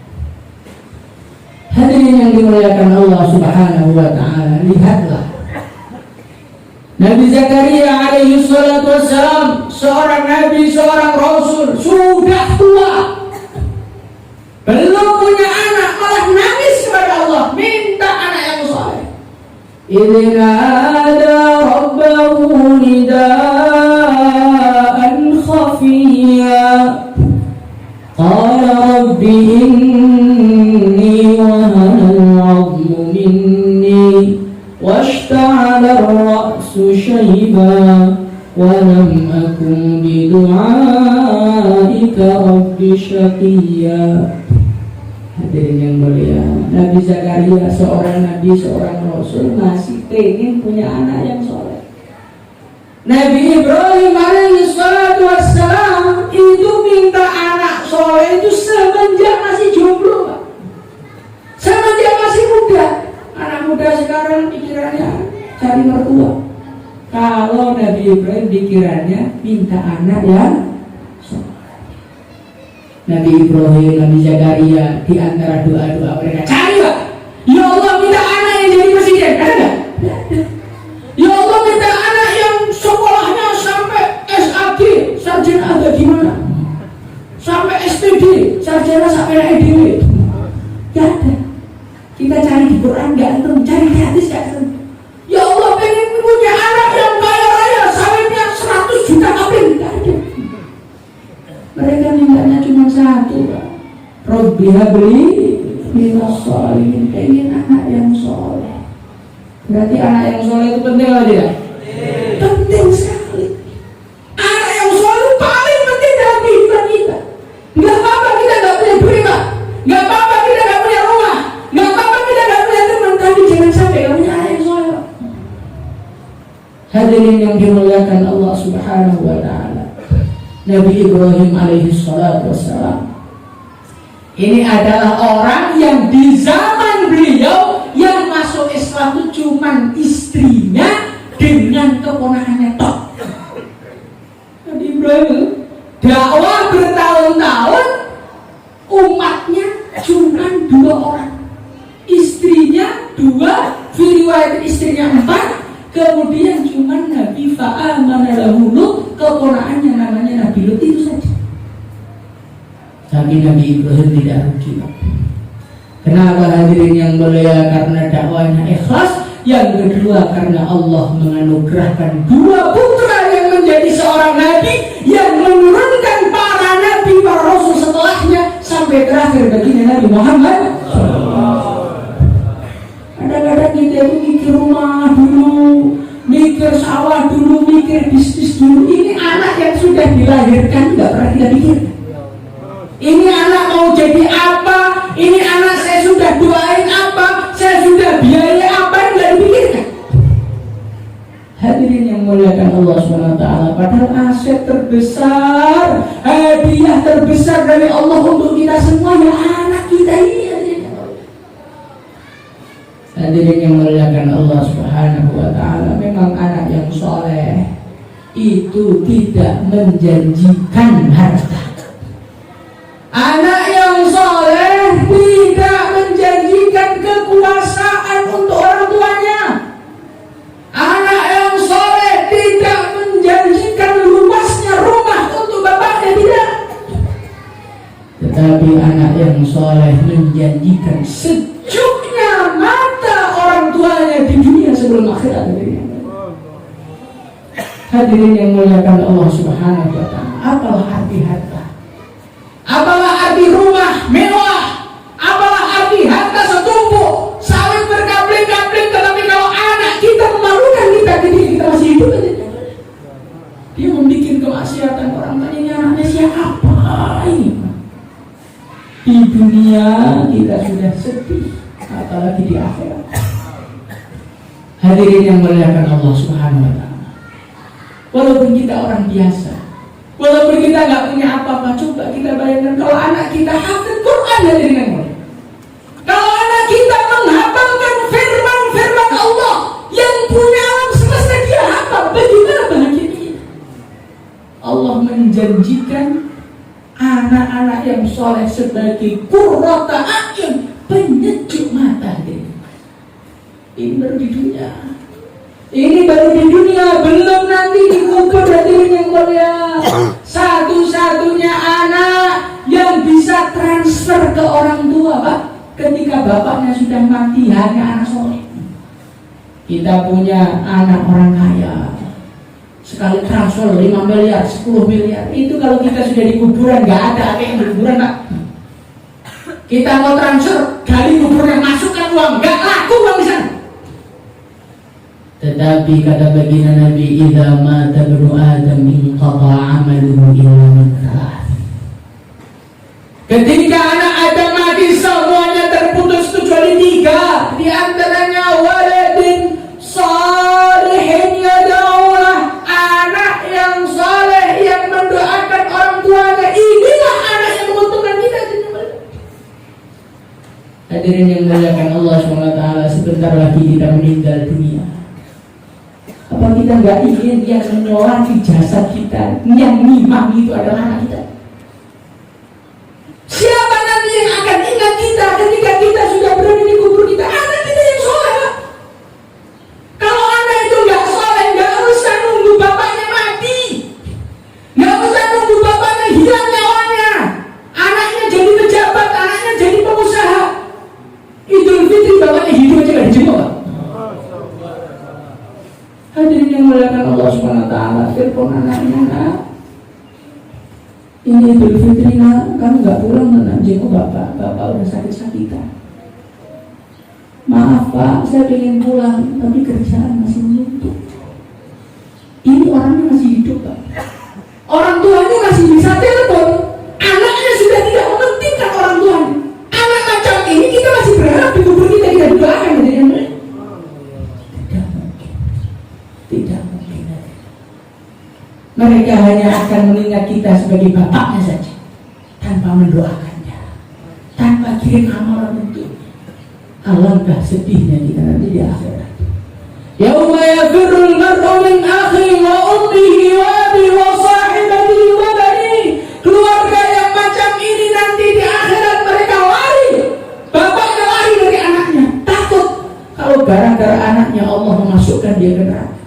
Hadirin yang dimuliakan Allah Subhanahu wa ta'ala, lihatlah Nabi Zakaria alaihi salatu wassalam, seorang nabi, seorang rasul, sudah tua, belum punya anak, malah nangis kepada Allah, minta anak yang soleh. Idza ada rabbahu nidaan khafiyya qala rabbi inni wahana al-'azmu minni washta'ala ar-ra'su shayba wa lam akun bidu'aika rabbi shaqiyya. Hadirin yang mulia, Nabi Zakaria, seorang nabi, seorang rasul, masih pengen punya anak yang soleh. Nabi Ibrahim alaihi salatu wassalam itu minta anak soleh itu semenjak masih jomblo, Pak. Semenjak masih muda. Anak muda sekarang pikirannya cari mertua. Kalau Nabi Ibrahim pikirannya minta anak yang Nabi Ibrahim, Nabi Zakaria, di antara doa-doa mereka, cari Pak, ya Allah minta anak yang jadi presiden, ada nggak? Ya Allah minta anak yang sekolahnya sampai SAG, sarjana agak gimana, sampai SPD, sarjana sampai EDW, nggak ada. Kita cari di Quran nggak ada, cari di hadis nggak ada. Ya Allah pengen punya anak yang kaya raya, sawitnya 100 juta kabin, nggak ada. Mereka mintanya cuma satu, Pak. Rabbi habli minas sholihin, pengen anak yang soleh. Berarti anak yang soleh itu penting nggak dia? Penting sekali. Anak yang soleh itu paling penting dalam kehidupan kita. Nggak apa-apa kita nggak punya duit, Pak. Nggak apa-apa kita nggak punya rumah. Nggak apa-apa kita nggak punya teman, tapi jangan sampai nggak punya anak yang soleh, Pak. Hadirin yang dimuliakan Allah Subhanahu wa ta'ala, Nabi Ibrahim alaihi salatu wassalam ini adalah orang yang di zaman beliau yang masuk Islam itu cuma istrinya dengan keponakannya tok. Nabi Ibrahim dakwah bertahun-tahun, umatnya cuma 2 orang, istrinya 2, riwayat istrinya 4. Kemudian cuma Nabi fa'amana lahu Lut, keponakannya namanya Nabi Lut, itu saja. Tapi Nabi Ibrahim tidak rugi, Pak. Kenapa hadirin yang mulia? Karena dakwanya ikhlas. Yang kedua karena Allah menganugerahkan 2 putra yang menjadi seorang nabi, yang menurunkan para nabi, para rasul setelahnya sampai terakhir baginda Nabi Muhammad. Kadang-kadang kita itu mikir rumah dulu, mikir sawah dulu, mikir bisnis dulu. Ini anak yang sudah dilahirkan nggak pernah kita pikirkan. Ini anak mau jadi apa? Ini anak saya sudah doain apa? Saya sudah biaya apa? Nggak dipikirkan. Hadirin yang muliakan Allah SWT, padahal aset terbesar, hadiah terbesar dari Allah untuk kita semua ya anak kita ini. Hadirin yang muliakan dimuliakan Allah Subhanahu wa taala, memang anak yang soleh itu tidak menjanjikan harta. Anak yang soleh tidak menjanjikan kekuasaan untuk orang tuanya. Anak yang soleh tidak menjanjikan luasnya rumah untuk bapaknya, tidak. Tetapi anak yang soleh menjanjikan sejuknya mata orang tuanya di dunia sebelum akhirat. Hadirin yang muliakan Allah Subhanahu wa taala, apalah arti harta? Apalah arti rumah mewah? Apalah arti harta setumpuk, sawit berkapling-kapling, tetapi kalau anak kita memalukan kita ketika kita masih hidup aja. Dia membuat kemaksiatan, orang tanya anaknya siapa ini? Di dunia kita sudah sedih, apalagi di akhirat. Hadirin yang muliakan Allah Subhanahu wa taala. Walaupun kita orang biasa, walaupun kita nggak punya apa-apa, coba kita bayangkan kalau anak kita hafal Quran, hadirin yang mulia. Kalau anak kita menghafalkan firman-firman Allah yang punya alam semesta, dia hafal, bagaimana bahagia kita? Allah menjanjikan anak-anak yang soleh sebagai qurrata a'yun, penyejuk mata. Ini baru di dunia. Ini baru di dunia, belum nanti dikubur. Hadirin yang mulia. Satu-satunya anak yang bisa transfer ke orang tua, Pak, ketika bapaknya sudah mati, hanya anak soleh. Kita punya anak orang kaya, sekali transfer 5 miliar, 10 miliar. Itu kalau kita sudah di kuburan, nggak ada yang di kuburan, Pak. Kita mau transfer, gali kuburan, masukkan uang, nggak laku uang di sana. Tetapi kata baginda Nabi, idza mata ibnu Adam inqata 'amaluhu illa min thalath. Ketika anak Adam mati, semuanya terputus kecuali 3. Di antaranya waladin shalihin yad'ulah, anak yang saleh yang mendoakan orang tuanya. Inilah anak yang menguntungkan kita. Hadirin yang dimuliakan Allah SWT, sebentar lagi kita meninggal dunia. Apa kita nggak ingin yang menyolati jasad kita, yang nimam itu adalah anak kita? Siapa nanti yang akan ingat kita ketika kita sudah berada di kubur kita? Anak kita yang soleh, Pak. Kalau anak itu nggak soleh, nggak usah nunggu bapaknya mati, nggak usah nunggu bapaknya hilang nyawanya, anaknya jadi pejabat, anaknya jadi pengusaha. Idul Fitri bapaknya hidup aja nggak dijemput, Pak. Hadirin yang muliakan Allah SWT, telepon anaknya, nak, ini Idul Fitri, nak, kamu gak pulang, nak, jenguk bapak udah sakit-sakitan. Maaf Pak, saya pengen pulang, tapi kerjaan masih menuntut. Ini orangnya masih hidup, Pak. Orang tuanya masih bisa telepon, anaknya sudah tidak mementingkan orang tuanya. Anak macam ini kita masih berharap di kubur kita doakan, hadirin yang mulia. Tidak mungkin. Mereka hanya akan mengingat kita sebagai bapaknya saja, tanpa mendoakannya, tanpa kirim amalan untuknya. Alangkah sedihnya kita nanti di akhirat. Yauma yafirrul mar'u min akhihi wa ummihi wa abihi wa sahibatihi wa banihi. Keluarga yang macam ini nanti di akhirat mereka lari. Bapaknya lari dari anaknya, takut kalau gara-gara anaknya Allah memasukkan dia ke neraka.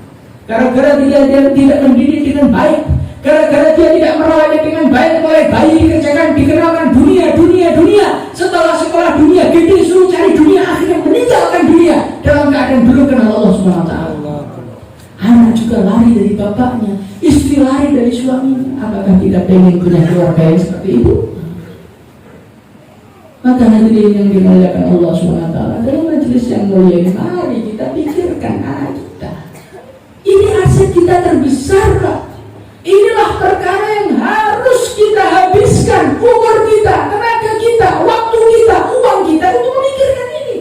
Gara-gara dia tidak mendidik dengan baik, gara-gara dia tidak merawatnya dengan baik, mulai bayi dikerjakan, dikenalkan dunia. Setelah sekolah dunia gede, suruh cari dunia, akhirnya meninggalkan dunia dalam keadaan belum kenal Allah SWT. Anak juga lari dari bapaknya, istri lari dari suaminya. Apakah kita pengen punya keluarga yang seperti itu? Maka hadirin yang dimuliakan Allah SWT, dalam majelis yang mulia ini, mari kita pikirkan anak kita. Ini aset kita terbesar, Pak. Inilah perkara yang harus kita habiskan umur kita, tenaga kita, waktu kita, uang kita untuk memikirkan ini.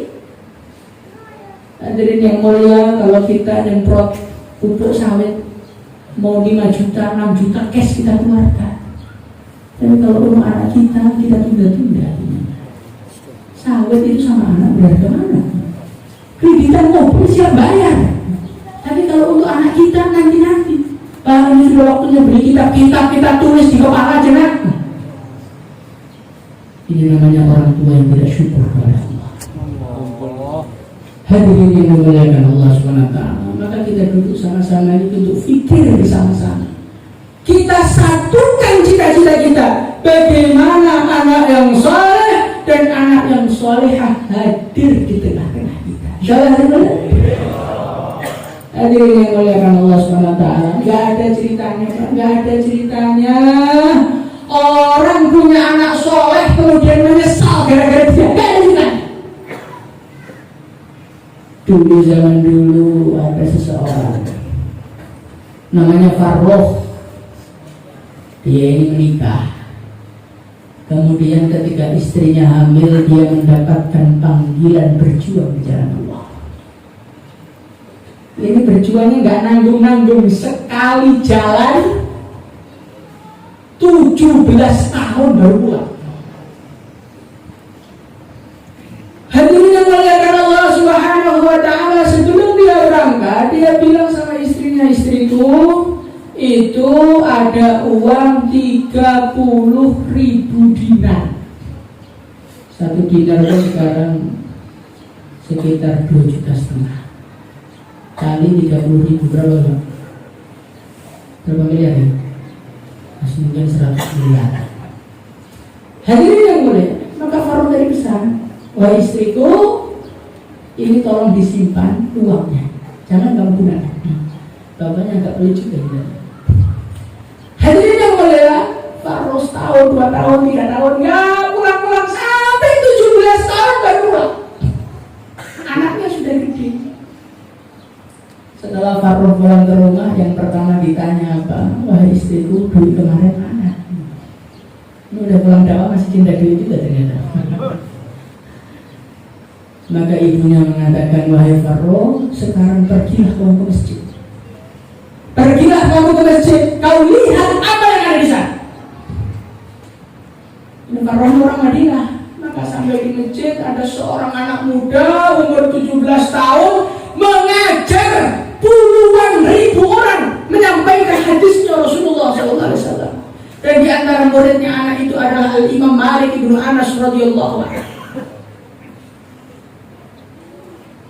Hadirin yang mulia, kalau kita nyemprot pupuk sawit mau 5 juta, 6 juta cash kita keluarkan. Tapi kalau rumah anak kita tunda-tunda. Sawit itu sama anak berharga mana? kreditan mobil siap bayar. Tapi kalau untuk anak kita nanti baru sudah waktunya beli kita tulis di kepala aja nak. Ini namanya orang tua yang tidak syukur kepada Allah. Hadirin yang dimuliakan Allah SWT, maka kita duduk sama-sama ini untuk fikir bersama-sama. Kita satukan cita-cita kita. Bagaimana anak yang soleh dan anak yang solehah hadir di tengah-tengah kita. Insyaallah. Hadirin yang dimuliakan Allah SWT, nggak ada ceritanya. Orang punya anak soleh kemudian menyesal gara-gara dia. Nggak ada ceritanya. Zaman dulu ada seseorang namanya Farroh. Dia ini menikah. Kemudian ketika istrinya hamil, dia mendapatkan panggilan berjuang di jalan Allah. Ini berjuangnya nggak nanggung-nanggung, sekali jalan 17 tahun baru pulang. Hadirin yang dimuliakan Allah Subhanahu wa taala, sebelum dia berangkat, dia bilang sama istrinya, istriku, itu ada uang 30.000 dinar. Satu dinar itu sekarang sekitar 2,5 juta. Kali 30.000 berapa? Berapa miliar ya? Masih mungkin 100 miliar. Hadirin yang mulia, maka Farroh dari pesan, wahai istriku, ini tolong disimpan uangnya, jangan kamu gunakan. Bapaknya agak pelit juga ya. Hadirin yang mulia, Farroh setahun, 2 tahun, 3 tahun nggak pulang-pulang sampai 17 tahun baru pulang. Anaknya sudah gede. Setelah Farroh pulang ke rumah, yang pertama ditanya apa? Wahai istriku, duit kemarin mana? Ini udah pulang dakwah masih cinta duit juga ternyata. Maka ibunya mengatakan, wahai Farroh, sekarang pergilah kamu ke masjid. Pergilah kamu ke masjid, kau lihat apa yang ada di sana. Ini Farroh orang Madinah. Maka sampai di masjid ada seorang anak muda umur 17 tahun mengajar puluhan ribu orang menyampaikan hadisnya Rasulullah SAW. Dan di antara muridnya anak itu adalah Al-Imam Malik ibnu Anas radhiyallahu anhu.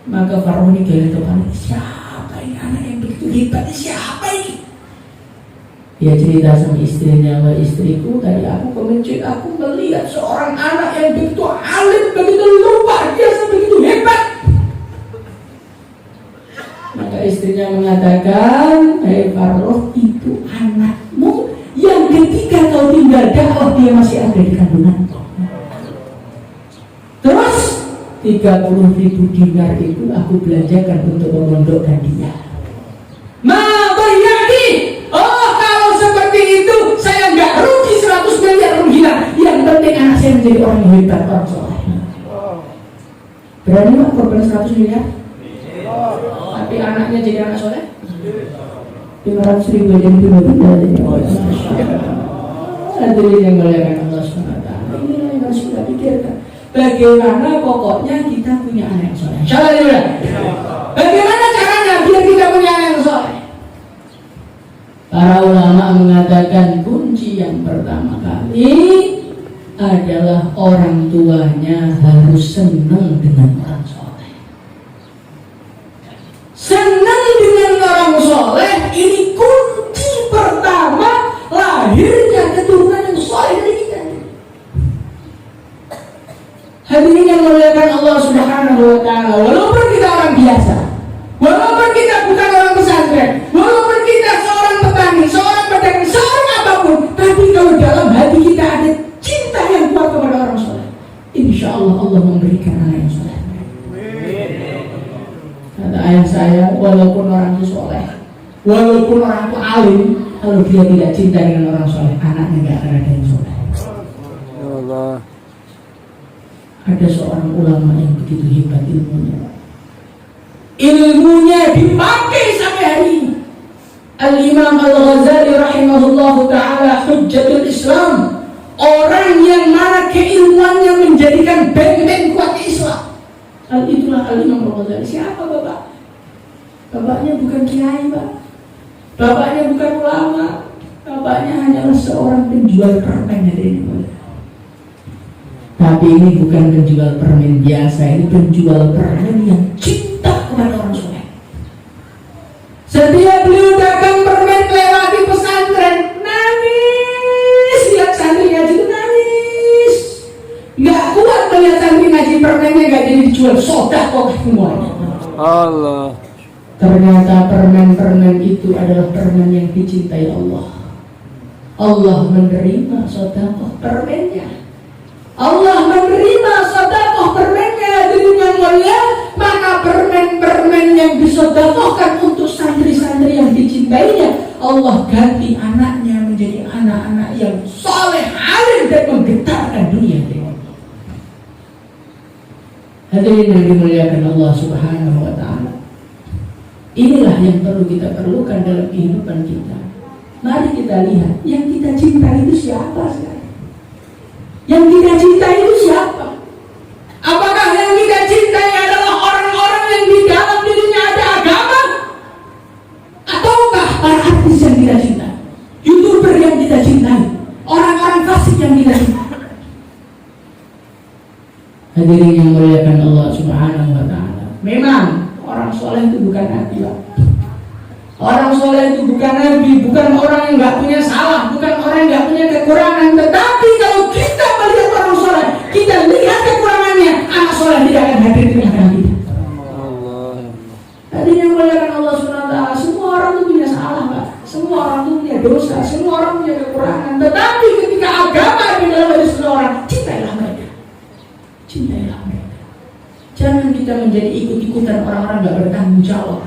Maka Farroh ini geleng-geleng, siapa ini anak yang begitu hebat? Siapa ini? Dia cerita sama istrinya, wah istriku, tadi aku ke masjid, aku melihat seorang anak yang begitu alim, begitu luar biasa, begitu hebat. Maka istrinya mengatakan, hei Farroh, itu anakmu yang ketika kau tinggal dakwah dia masih ada di kandungan. Terus 30.000 dinar itu aku belanjakan untuk memondokkan dia. Oh, kalau seperti itu saya nggak rugi 100 miliar rugilah. Yang penting anak saya menjadi orang yang hebat, orang soleh. Berani nggak korban 100 miliar? Tapi anaknya jadi anak soleh? 500.000 jadi pindah-pindah jadi orang. Hadirin yang dimuliakan Allah SWT, inilah yang harus kita pikirkan. Bagaimana pokoknya kita punya anak yang soleh. Insyaallah. Bagaimana caranya biar kita punya anak yang soleh? Para ulama mengatakan kunci yang pertama kali adalah orang tuanya harus senang dengan orang soleh. Senang dengan orang soleh ini kunci pertama lahirnya keturunan yang soleh dari kita. Hadirin yang dimuliakan Allah Subhanahu wa taala, walaupun kita orang biasa, walaupun kita bukan orang pesantren, walaupun kita seorang petani, seorang pedagang, seorang apapun, tapi kalau dalam hati kita ada cinta yang kuat kepada orang soleh, insya Allah Allah memberikan anak yang soleh. Kata ayah saya, walaupun orang itu soleh, walaupun orang itu alim, kalau dia tidak cinta dengan orang soleh, anaknya tidak akan ada yang soleh. Ya Allah. Ada seorang ulama yang begitu hebat ilmunya dipakai sampai hari ini. Al-Imam Al-Ghazali rahimahullahu ta'ala hujjatul Islam, orang yang mana keilmuannya menjadikan benteng kuat Islam. Hal itulah Al-Imam Al-Ghazali. Siapa bapak? Bapaknya bukan kiai, Pak. Bapaknya bukan ulama. Bapaknya hanyalah seorang penjual permen dari ini. Tapi ini bukan penjual permen biasa, ini penjual permen yang cinta kepada orang soleh. Setiap beliau dagang permen lewati pesantren, nangis. Lihat santri ngaji itu nangis. Gak kuat melihat santri ngaji permennya gak jadi dijual, sodah kok semuanya. Allah. Ternyata permen-permen itu adalah permen yang dicintai Allah. Allah menerima sedekah permennya. Allah menerima sedekah permennya. Hadirin yang mulia, maka permen-permen yang disedekahkan untuk santri-santri yang dicintainya, Allah ganti anaknya menjadi anak-anak yang saleh, alim dan menggetarkan dunia. Hadirin yang dimuliakan Allah Subhanahu wa taala. Inilah yang perlu kita perlukan dalam kehidupan kita. Mari kita lihat, yang kita cintai itu siapa sekarang? Yang kita cintai itu siapa? Apakah yang kita cintai adalah orang-orang yang di dalam dirinya ada agama? Ataukah para artis yang kita cintai? YouTuber yang kita cintai? Orang-orang fasik yang kita cintai? Hadirin yang muliakan Allah Subhanahu wa taala. Memang orang soleh itu bukan nabi, Pak. Orang soleh itu bukan nabi, bukan orang yang nggak punya salah, bukan orang yang nggak punya kekurangan. Tetapi kalau kita melihat orang soleh, kita lihat kekurangannya, anak soleh tidak akan hadir di tengah kita. Tadi yang muliakan Allah Subhanahu wa taala, semua orang itu punya salah, Pak. Semua orang itu punya dosa, semua orang punya kekurangan. Tetapi ketika agama di dalam diri seseorang, cintailah mereka. Cintailah mereka. Jangan kita menjadi ikut-ikutan orang-orang gak bertanggung jawab.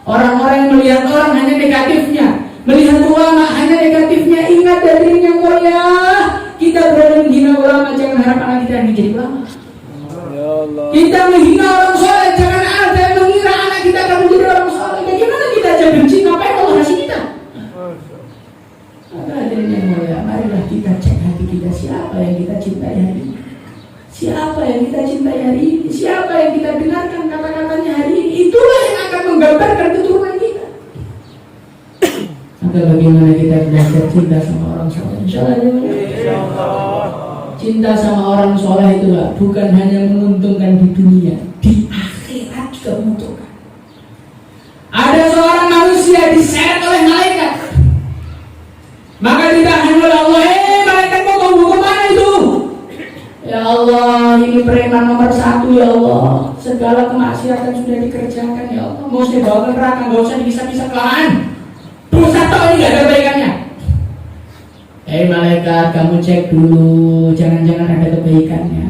Orang-orang yang melihat orang hanya negatifnya, melihat ulama hanya negatifnya. Ingat hadirin yang mulia, kita berani menghina ulama, jangan harap anak kita yang menjadi ulama. Ya Allah. Kita menghina orang soleh, jangan ada yang mengira anak kita akan menjadi orang soleh. Bagaimana kita aja benci, ngapain Allah kasih kita? Maka hadirin yang mulia, marilah kita cek hati kita, siapa yang kita cintai hari ini. Siapa yang kita cintai hari ini? Siapa yang kita dengarkan kata-katanya hari ini? Itulah yang akan menggambarkan keturunan kita. Maka bagaimana kita belajar cinta sama orang soleh? Insyaallah. Cinta sama orang soleh itu bukan hanya menguntungkan di dunia, di akhirat juga menguntungkan. Ada seorang manusia diseret oleh malaikat, maka ditahan oleh Allah. Malaikat mau kemana itu? Ya Allah, ini preman nomor 1 ya Allah. Segala kemaksiatan sudah dikerjakan ya Allah. Mau saya bawa ke neraka, gak usah dipisah-pisah kelamaan. Dosa tau ini gak ada kebaikannya. Malaikat, kamu cek dulu, jangan-jangan ada kebaikannya.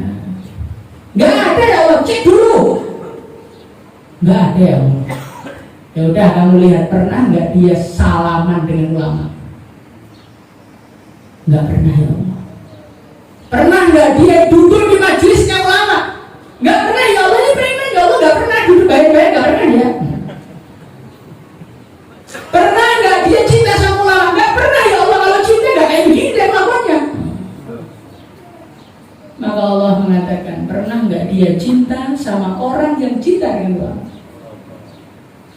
Gak ada ya Allah, cek dulu. Gak ada ya Allah. Ya udah, kamu lihat, pernah gak dia salaman dengan ulama? Gak pernah ya Allah. Pernah nggak dia duduk di majelisnya ulama? Nggak pernah ya Allah, ini preman ya Allah, nggak pernah duduk baik-baik, nggak pernah dia. Pernah nggak dia cinta sama ulama? Nggak pernah ya Allah, kalau cinta nggak kayak begini dia melakukannya. Maka Allah mengatakan, pernah nggak dia cinta sama orang yang cinta dengan ulama?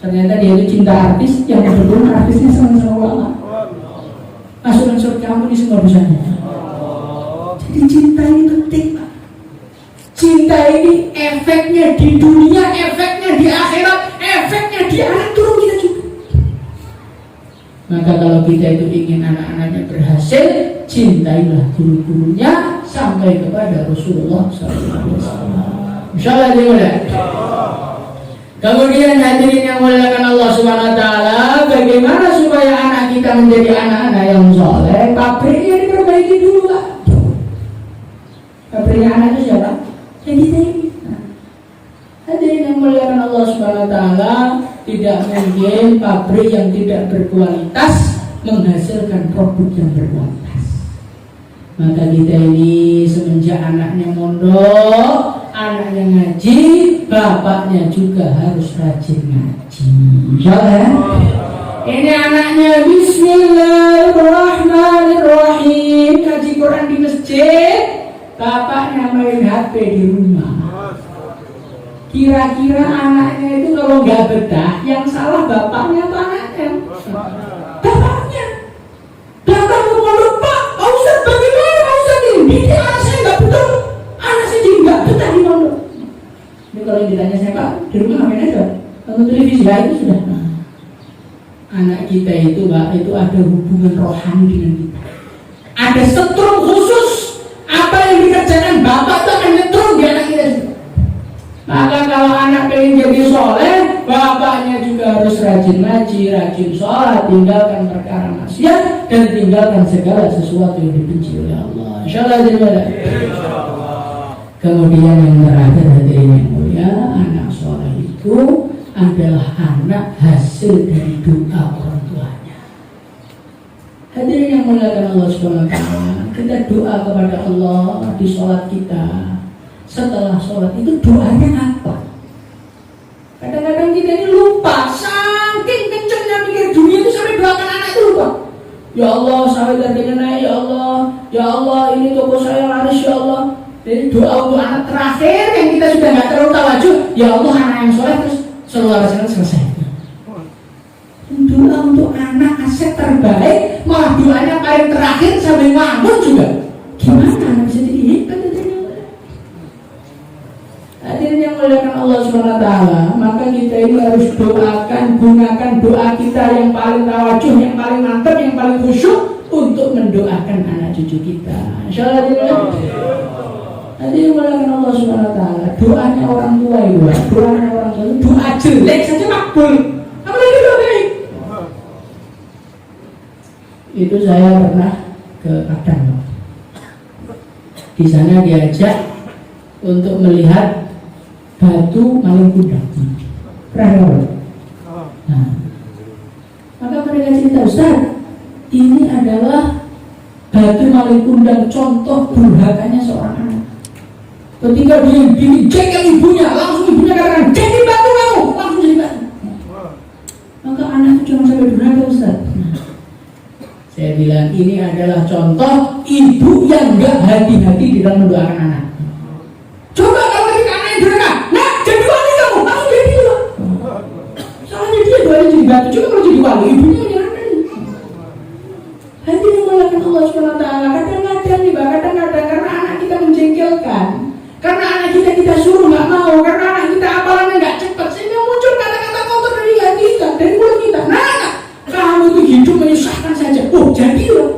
Ternyata dia itu cinta artis, yang kebetulan artisnya sama-sama ulama. Masukkan surga, ampuni semua dosanya. Jadi cinta ini penting, Pak. Cinta ini efeknya di dunia, efeknya di akhirat, efeknya di anak turun kita juga. Maka kalau kita itu ingin anak-anaknya berhasil, cintailah guru-gurunya sampai kepada Rasulullah SAW. Insyaallah dimulai. Kemudian hadirin yang muliakan Allah Subhanahu wa taala, bagaimana supaya anak kita menjadi anak-anak yang soleh? Pabriknya diperbaiki dulu, Pak. Pabriknya anak itu siapa? Yang kita ini. Hadirin yang muliakan Allah Subhanahu wa taala, tidak mungkin pabrik yang tidak berkualitas menghasilkan produk yang berkualitas. Maka kita ini semenjak anaknya mondok, anaknya ngaji, bapaknya juga harus rajin ngaji. Insyaallah. Ini anaknya Bismillahirrahmanirrahim, ngaji Quran di masjid, bapaknya main HP di rumah. Kira-kira anaknya itu kalau nggak betah, yang salah bapaknya apa anaknya? Bapaknya. Datang ke pondok, Pak Ustaz bagaimana Pak Ustaz ini? Bikin anak saya nggak betul, anak saya jadi nggak betah di pondok. Ini kalau ditanya saya, Pak di rumah ngapain aja? Nonton televisi, ya itu sudah. Nah, anak kita itu Pak, itu ada hubungan rohani dengan kita. Ada setrum khusus. Apa yang dikerjakan bapak itu akan nyetrum di anak kita. Maka kalau anak pengen jadi soleh, bapaknya juga harus rajin ngaji, rajin sholat, tinggalkan perkara maksiat, dan tinggalkan segala sesuatu yang dibenci oleh Allah. Insyaallah jemaah. Kemudian yang terakhir hadirin yang mulia, anak soleh itu adalah anak hasil dari doa orang tuanya. Hadirin yang muliakan Allah Subhanahu wa taala, kita doa kepada Allah di sholat kita. Setelah sholat itu doanya apa? Kadang-kadang kita ini lupa, saking kencengnya mikir dunia itu sampai doakan anak itu lupa. Ya Allah, saya harganya naik, ya Allah, ini toko saya laris, ya Allah. Jadi doa untuk anak terakhir yang kita sudah nggak terlalu tawajuh, ya Allah anak yang sholat terus selalu selesai. Doa untuk anak aset terbaik, malah doanya paling terakhir sampai ngelamun juga. Gimana anak bisa jadi hebat? Hadirin yang muliakan Allah SWT, maka kita ini harus doakan, gunakan doa kita yang paling tawajuh, yang paling mantap, yang paling khusyuk untuk mendoakan anak cucu kita. Insyaallah. Hadirin yang muliakan Allah SWT, doanya orang tua itu, doanya orang tua itu doa jelek saja makbul. Apalagi doa baik. Itu saya pernah ke Padang. Di sana diajak untuk melihat batu maling kundang. Pernah? Nah, maka mereka cerita, Ustaz, ini adalah batu maling kundang, contoh durhakanya seorang anak. Ketika dia dicekel ibunya, langsung ibunya katakan, jadi batu kamu, langsung jadi batu. Maka anak itu jangan sampai durhaka, Ustaz. Nah, saya bilang ini adalah contoh ibu yang enggak hati-hati di dalam mendoakan anak. Coba kalau ketika anaknya durhaka, nah jadi wali kamu, langsung jadi dua. Soalnya dia doanya jadi batu, coba kalau jadi wali, ibunya menyerahkan. Hadirin melakukan Allah SWT, kadang-kadang nih Mbak, kadang-kadang karena anak kita menjengkelkan, karena anak kita suruh nggak mau, karena anak kita apalannya nggak cepat, sehingga muncul kata-kata kotor dari hati kita, dari mulut kita. Nah, kamu itu hidup menyusahkan saja. Oh, jadilah.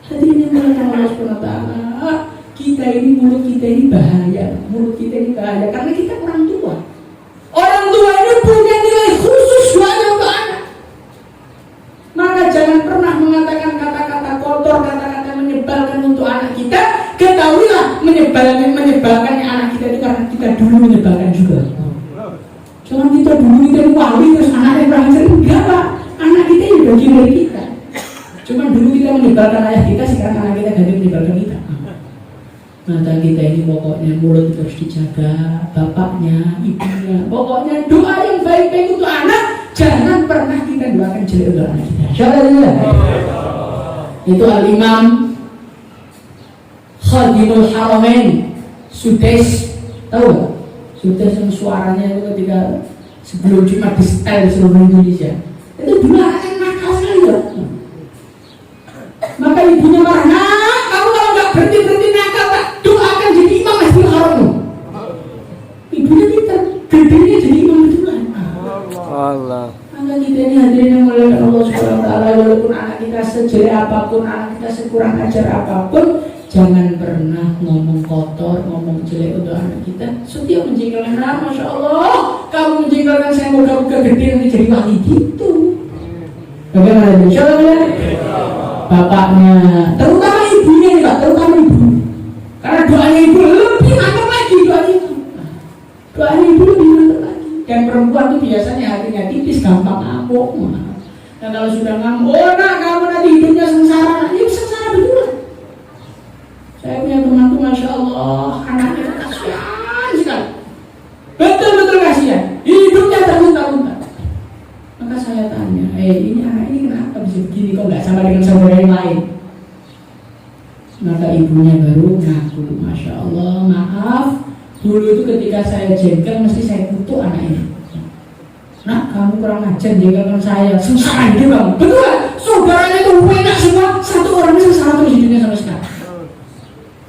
Hadirin yang melakukan Allah SWT, kita ini, mulut kita ini bahaya, mulut kita ini bahaya karena kita orang tua. Orang tua ini punya nilai khusus doanya untuk anak. Maka jangan pernah mengatakan kata-kata kotor, kata-kata menyebalkan untuk anak kita. Ketahuilah menyebalkannya anak kita itu karena kita dulu menyebalkan juga. Jangan kita dulu kita wali terus anaknya kurang ajar, enggak Pak. Anak kita ini bagian dari kita. Cuma dulu kita menyebalkan ayah kita, sekarang anak kita ganti menyebalkan kita. Mata kita ini pokoknya mulut itu harus dijaga, bapaknya, ibunya, pokoknya doa yang baik-baik untuk anak, jangan pernah kita doakan jelek untuk anak kita. Insyaallah. Itu Al-Imam Khadimul Haramain Sudais, tahu gak? Sudais yang suaranya itu ketika sebelum Jumat di setel di seluruh Indonesia, itu dulu anaknya nakal sekali ya. Maka ibunya marah, nah kamu kalau nggak berhenti nakal tak doakan jadi imam Masjidil Haram. Ibunya kita gedenya jadi imam betulan. Allah. Maka kita ini hadirin yang muliakan Allah SWT, walaupun anak kita sejelek apapun, anak kita sekurang ajar apapun, jangan pernah ngomong kotor, ngomong jelek untuk anak kita. Setiap menjengkelkan, nah Masya Allah, kamu menjengkelkan saya, moga-moga gede nanti jadi wali gitu. Bagaimana? Insya Allah bapaknya, terutama ibunya nih Pak, terutama ibu. Karena doanya ibu lebih mantap lagi doanya itu. Doanya ibu lebih mantap lagi. Dan perempuan itu biasanya hatinya tipis, gampang ngamuk. Nah kalau sudah ngamuk, oh nak kamu nanti hidupnya sengsara, ya sengsara betul. Saya punya teman tuh Masya Allah, anaknya kasihan sekali. Betul-betul kasihan, hidupnya terlunta-lunta. Maka saya tanya, ini anak ini kenapa bisa begini, kok nggak sama dengan saudara yang lain? Maka ibunya baru ngaku, Masya Allah, maaf, Dulu itu ketika saya jengkel mesti saya kutuk anak ini. Nah, kamu kurang ajar jengkelkan saya. Sengsara dia bang. Betul gak? Saudaranya itu enak semua. Satu orang ini sengsara terus hidupnya sampai sekarang.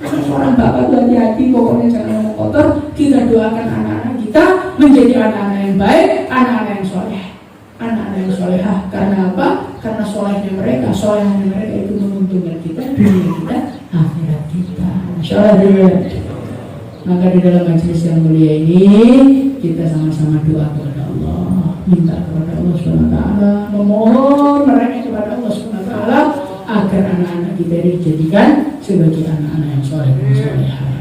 Seorang bapak itu hati-hati, pokoknya jangan ngomong kotor. Kita doakan anak-anak kita menjadi anak-anak yang baik, anak-anak yang soleh, anak-anak yang solehah. Karena apa? Karena solehnya mereka itu menguntungkan kita, dunia kita, akhirat kita. Insyaallah. Maka di dalam majelis yang mulia ini kita sama-sama doa kepada Allah, minta kepada Allah SWT, memohon mereka kepada Allah SWT agar anak-anak kita dijadikan sebagai anak-anak yang soleh dan solehah.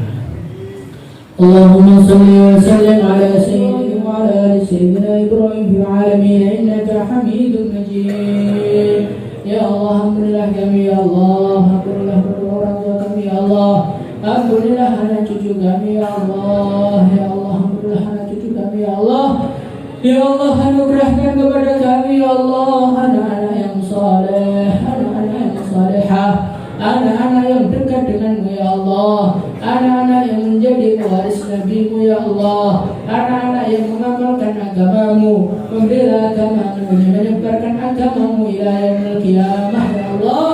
Allahumma salli wa sallim ala sayyidina wa ala ali sayyidina Ibrahim fil alamin innaka Hamidum Majid. Ya Allah, ampunilah kami ya Allah, ampunilah kedua orang tua kami ya Allah, ampunilah anak cucu kami ya Allah, ya Allah, ampunilah anak cucu kami ya Allah. Ya Allah, anugerahkan kepada kami ya Allah anak-anak yang saleh, anak-anak yang salehah, anak-anak yang dekat denganmu ya Allah, anak-anak yang menjadi waris Nabi-Mu ya Allah, anak-anak yang mengamalkan agamamu, membela agamamu, menyebarkan agamamu ila yaumil qiyamah ya Allah.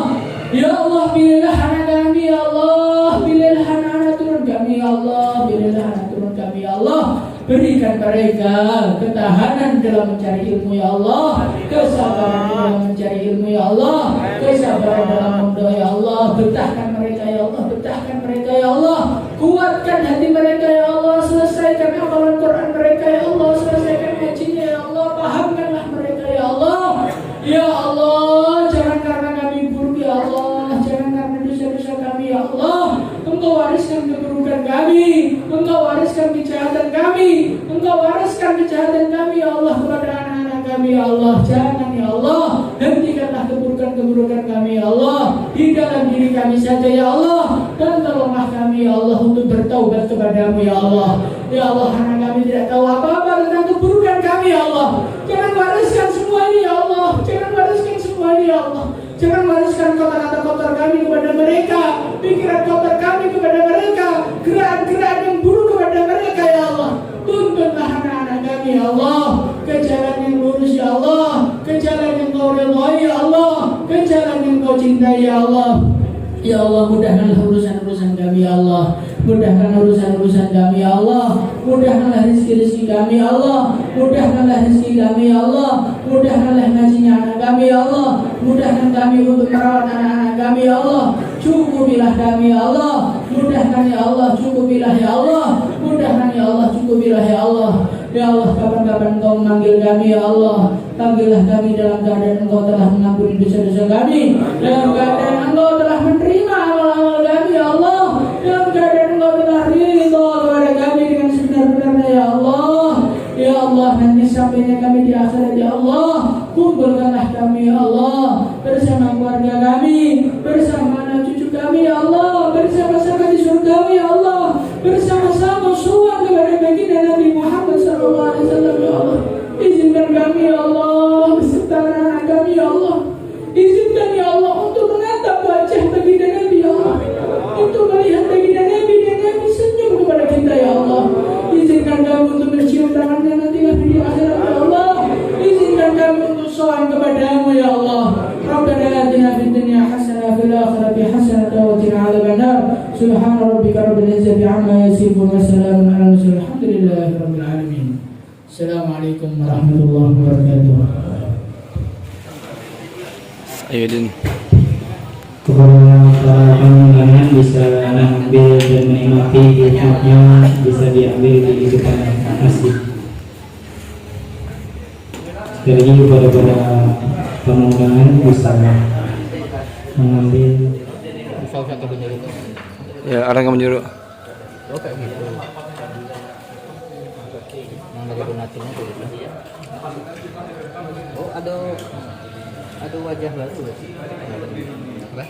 Ya Allah, pilihlah anak kami ya Allah, pilihlah anak-anak turun kami ya Allah, pilihlah anak turun kami ya Allah. Berikan mereka ketahanan dalam mencari ilmu ya Allah, kesabaran dalam mencari ilmu ya Allah, kesabaran dalam berdoa ya Allah. Betahkan mereka ya Allah, betahkan mereka ya Allah, kuatkan hati mereka ya Allah, selesaikan hafalan Quran mereka ya Allah, selesaikan ngajinya ya Allah, pahamkanlah mereka ya Allah. Ya Allah, jangan karena kami buruk ya Allah, jangan karena dosa-dosa kami ya Allah, Engkau wariskan keburukan kami, Engkau wariskan kejahatan kami, Engkau wariskan kejahatan kami ya Allah kepada anak-anak kami ya Allah. Jangan ya Allah, hentikanlah keburukan-keburukan kami ya Allah di dalam diri kami saja ya Allah, dan tolonglah kami ya Allah untuk bertaubat kepadamu ya Allah. Ya Allah, anak kami tidak tahu apa-apa tentang keburukan kami ya Allah. Jangan wariskan semua ini ya Allah, jangan wariskan semua ini ya Allah. Jangan wariskan kata-kata kotor kami kepada mereka, pikiran kotor kami kepada mereka, gerakan-gerakan yang buruk kepada mereka ya Allah. Tuntunlah anak-anak kami ya Allah ke jalan yang lurus ya Allah, ke jalan yang Kau ridhai ya Allah, ke jalan yang Kau cintai ya Allah. Ya Allah, mudahkanlah urusan-urusan kami ya Allah, mudahkan urusan-urusan kami ya Allah, mudahkanlah rezeki-rezeki kami ya Allah, mudahkanlah rezeki kami ya Allah, mudahkanlah ngajinya anak kami ya Allah, mudahkan kami untuk merawat anak-anak kami ya Allah. Cukupilah kami ya Allah, mudahkan ya Allah, cukupilah ya Allah, mudahkan ya Allah, cukupilah ya Allah. Ya Allah, kapan-kapan Engkau memanggil kami ya Allah, panggillah kami dalam keadaan Engkau telah mengampuni dosa-dosa kami, dalam keadaan Engkau telah menerima amal-amal kami ya Allah, dalam keadaan Engkau telah ridha kepada kami dengan sebenar-benarnya ya Allah. Ya Allah, nanti sampainya kami di akhirat ya Allah, kumpulkanlah kami ya Allah bersama keluarga kami, bersama anak cucu kami ya Allah, bersama-sama di surga ya Allah, bersama-sama sowan kepada baginda Nabi Muhammad SAW ya Allah. Izinkan kami ya Allah beserta anak kami ya Allah, izinkan ya Allah untuk menatap wajah baginda Nabi ya Allah, untuk melihat baginda Nabi dan Nabi senyum kepada kita ya Allah. Izinkan kami untuk mencium tangannya nanti di akhirat ya Allah. Izinkan kami untuk sowan kepadamu ya Allah. Rabbana atina fid dunya hasanah fil akhirati hasanah wa qina adzabannar. Subhana rabbika rabbil izzati amma yasifun wa salamun alal mursalin. Alhamdulillahi rabbil alamin. Assalamualaikum warahmatullahi wabarakatuh. Ayo Din. Kepada para pengundangan bisa mengambil dan menikmati hikmatnya, bisa diambil di depan masjid. Sekali lagi kepada para pengundangan bisa mengambil. Ya, orang yang menyuruh. Oh kayak gitu. Yang lagi donatinya tuh gitu. Oh ada wajah baru. Apa?